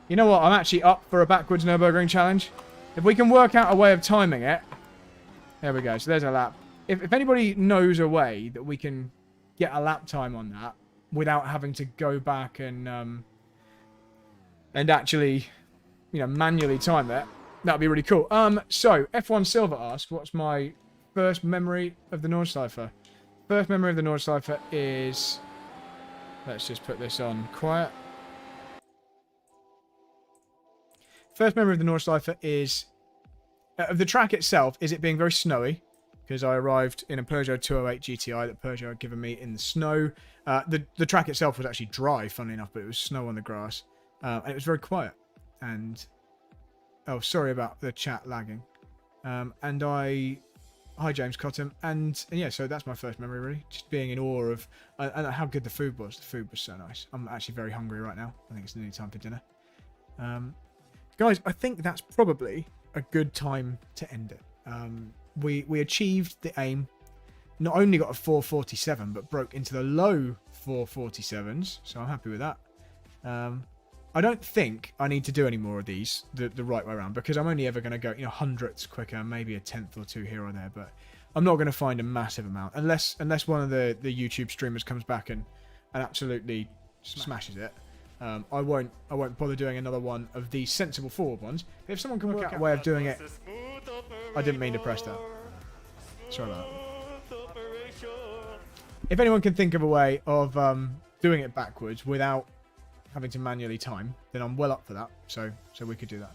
You know what? I'm actually up for a backwards Nürburgring challenge. If we can work out a way of timing it. There we go. So there's a lap. If anybody knows a way that we can get a lap time on that without having to go back and actually, you know, manually time it, that'd be really cool. So F1 Silver asks, what's my first memory of the Nordschleife? First memory of the Nordschleife is, let's just put this on quiet. First memory of the Nordschleife is, of the track itself, is it being very snowy. Because I arrived in a Peugeot 208 GTI that Peugeot had given me in the snow. The track itself was actually dry, funnily enough, but it was snow on the grass. And it was very quiet. And, oh, sorry about the chat lagging. Hi James Cotton. And yeah, so that's my first memory, really. Just being in awe of and how good the food was. The food was so nice. I'm actually very hungry right now. I think it's nearly time for dinner. Guys, I think that's probably a good time to end it. We achieved the aim. Not only got a 447, but broke into the low 447s. So I'm happy with that. I don't think I need to do any more of these the right way around, because I'm only ever going to go, you know, hundredths quicker, maybe a tenth or two here or there. But I'm not going to find a massive amount unless one of the YouTube streamers comes back and absolutely smashes it. I won't bother doing another one of these sensible forward ones. But if someone can work out a way of doing it, I didn't mean to press that. Sorry about that. If anyone can think of a way of doing it backwards without having to manually time, then I'm well up for that. So we could do that.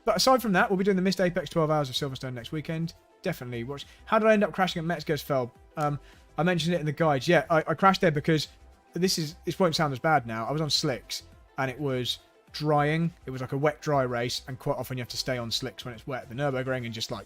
But aside from that, we'll be doing the Missed Apex 12 Hours of Silverstone next weekend. Definitely watch. How did I end up crashing at Metzgersfeld? I mentioned it in the guides. Yeah, I crashed there because this won't sound as bad now. I was on slicks and it was drying. It was like a wet dry race, and quite often you have to stay on slicks when it's wet at the Nürburgring and just like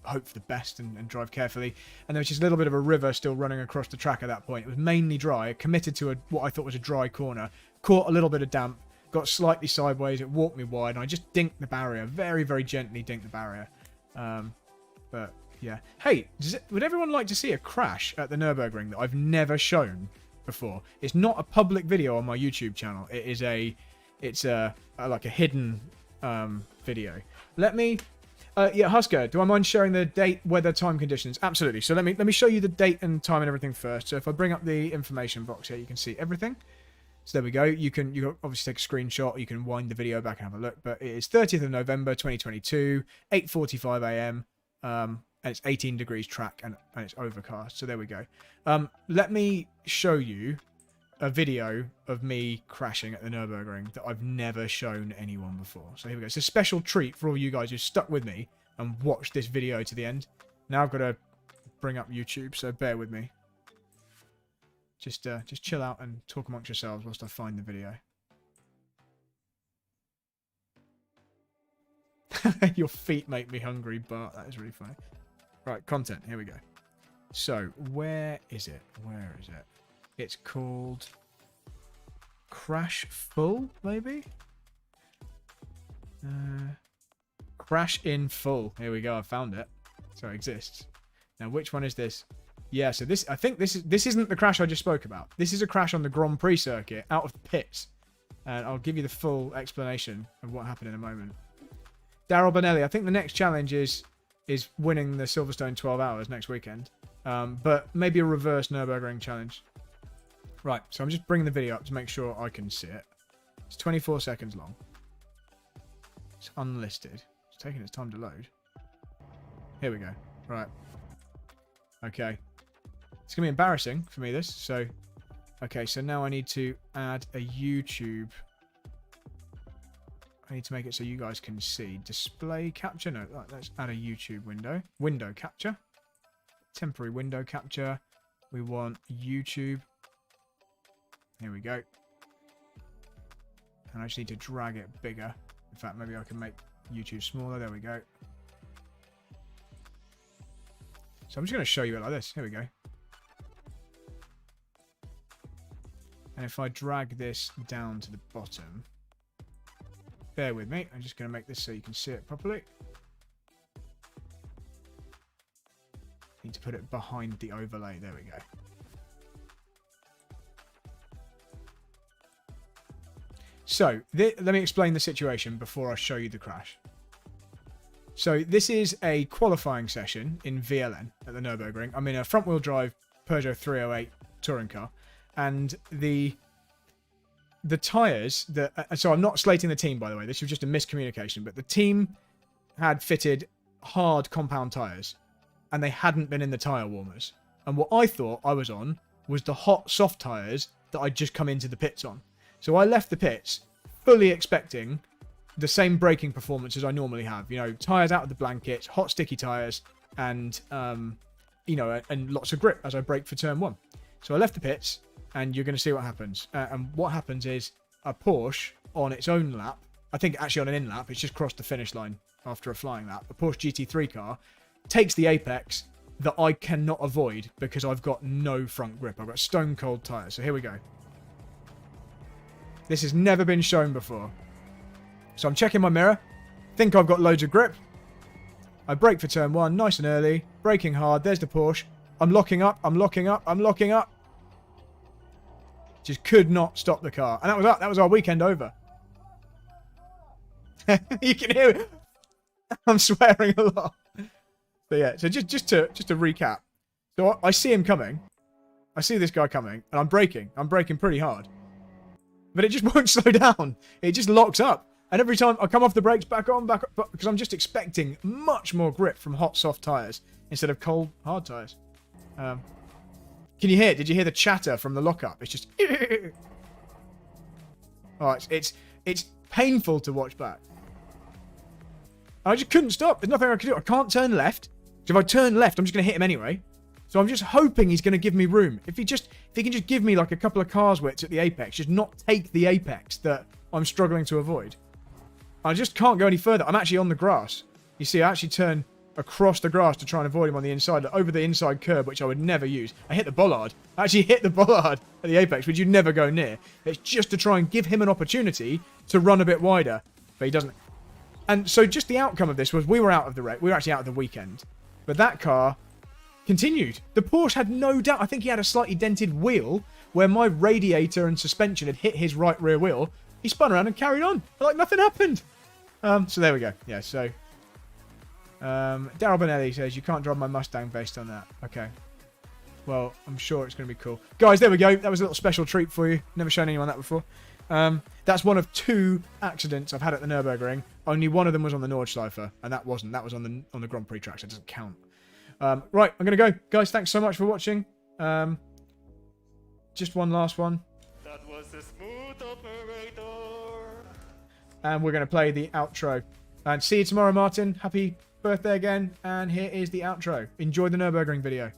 hope for the best and drive carefully. And there was just a little bit of a river still running across the track at that point. It was mainly dry. I committed to what I thought was a dry corner, caught a little bit of damp, got slightly sideways, it walked me wide, and I just dinked the barrier, very, very gently dinked the barrier. But yeah. Hey, would everyone like to see a crash at the Nürburgring that I've never shown before? It's not a public video on my YouTube channel. It's like a hidden video. Let me yeah, Husker, do I mind sharing the date, weather, time, conditions? Absolutely. So let me show you the date and time and everything first. So if I bring up the information box here, you can see everything. So there we go. You can obviously take a screenshot, or you can wind the video back and have a look. But it is 30th of November 2022, 8:45 a.m. And it's 18 degrees track and it's overcast. So there we go. Let me show you a video of me crashing at the Nürburgring that I've never shown anyone before. So here we go. It's a special treat for all you guys who stuck with me and watched this video to the end. Now I've got to bring up YouTube, so bear with me. Just chill out and talk amongst yourselves whilst I find the video. Your feet make me hungry, Bart. That is really funny. Right, content. Here we go. So, where is it? Where is it? It's called Crash Full, maybe? Crash in Full. Here we go. I found it. So it exists. Now, which one is this? Yeah, so this, I think this isn't the crash I just spoke about. This is a crash on the Grand Prix circuit out of the pits. And I'll give you the full explanation of what happened in a moment. Daryl Bonelli, I think the next challenge is winning the Silverstone 12 Hours next weekend. But maybe a reverse Nürburgring challenge. Right, so I'm just bringing the video up to make sure I can see it. It's 24 seconds long. It's unlisted. It's taking its time to load. Here we go. Right. Okay. It's going to be embarrassing for me, this. So, okay, so now I need to add a YouTube. I need to make it so you guys can see. Display capture? No, let's add a YouTube window. Window capture. Temporary window capture. We want YouTube. Here we go. And I just need to drag it bigger. In fact, maybe I can make YouTube smaller. There we go. So I'm just going to show you it like this. Here we go. And if I drag this down to the bottom, bear with me. I'm just going to make this so you can see it properly. Need to put it behind the overlay. There we go. So, let me explain the situation before I show you the crash. So, this is a qualifying session in VLN at the Nürburgring. I'm in a front-wheel drive Peugeot 308 touring car. And the tyres... So, I'm not slating the team, by the way. This was just a miscommunication. But the team had fitted hard compound tyres. And they hadn't been in the tyre warmers. And what I thought I was on was the hot, soft tyres that I'd just come into the pits on. So I left the pits fully expecting the same braking performance as I normally have. You know, tyres out of the blankets, hot, sticky tyres, and, you know, and lots of grip as I brake for turn 1. So I left the pits, and you're going to see what happens. And what happens is a Porsche on its own lap, I think actually on an in lap, it's just crossed the finish line after a flying lap. A Porsche GT3 car takes the apex that I cannot avoid because I've got no front grip. I've got stone cold tyres. So here we go. This has never been shown before. So I'm checking my mirror. Think I've got loads of grip. I brake for turn 1, nice and early. Braking hard. There's the Porsche. I'm locking up. I'm locking up. I'm locking up. Just could not stop the car. And that was that was our weekend over. You can hear it. I'm swearing a lot. So yeah, so just to recap. So I see him coming. I see this guy coming, and I'm braking. I'm braking pretty hard. But it just won't slow down. It just locks up. And every time I come off the brakes, back on, back up, because I'm just expecting much more grip from hot, soft tyres instead of cold, hard tyres. Can you hear it? Did you hear the chatter from the lockup? It's just... Oh, it's painful to watch back. I just couldn't stop. There's nothing I can do. I can't turn left. So if I turn left, I'm just going to hit him anyway. So I'm just hoping he's going to give me room. If he can just give me like a couple of cars widths at the apex, just not take the apex that I'm struggling to avoid. I just can't go any further. I'm actually on the grass. You see, I actually turn across the grass to try and avoid him on the inside, over the inside curb, which I would never use. I hit the bollard. I actually hit the bollard at the apex, which you'd never go near. It's just to try and give him an opportunity to run a bit wider, but he doesn't. And so just the outcome of this was we were out of the wreck. We were actually out of the weekend. But that car continued. The Porsche had no doubt. I think he had a slightly dented wheel where my radiator and suspension had hit his right rear wheel. He spun around and carried on. Like nothing happened. So there we go. Yeah, so... Daryl Bonelli says, you can't drive my Mustang based on that. Okay. Well, I'm sure it's going to be cool. Guys, there we go. That was a little special treat for you. Never shown anyone that before. That's one of 2 accidents I've had at the Nürburgring. Only one of them was on the Nordschleife, and that wasn't. That was on the Grand Prix track, so it doesn't count. Right, I'm going to go. Guys, thanks so much for watching. Just one last one. That was a smooth operator. And we're going to play the outro. And see you tomorrow, Martin. Happy birthday again. And here is the outro. Enjoy the Nürburgring video.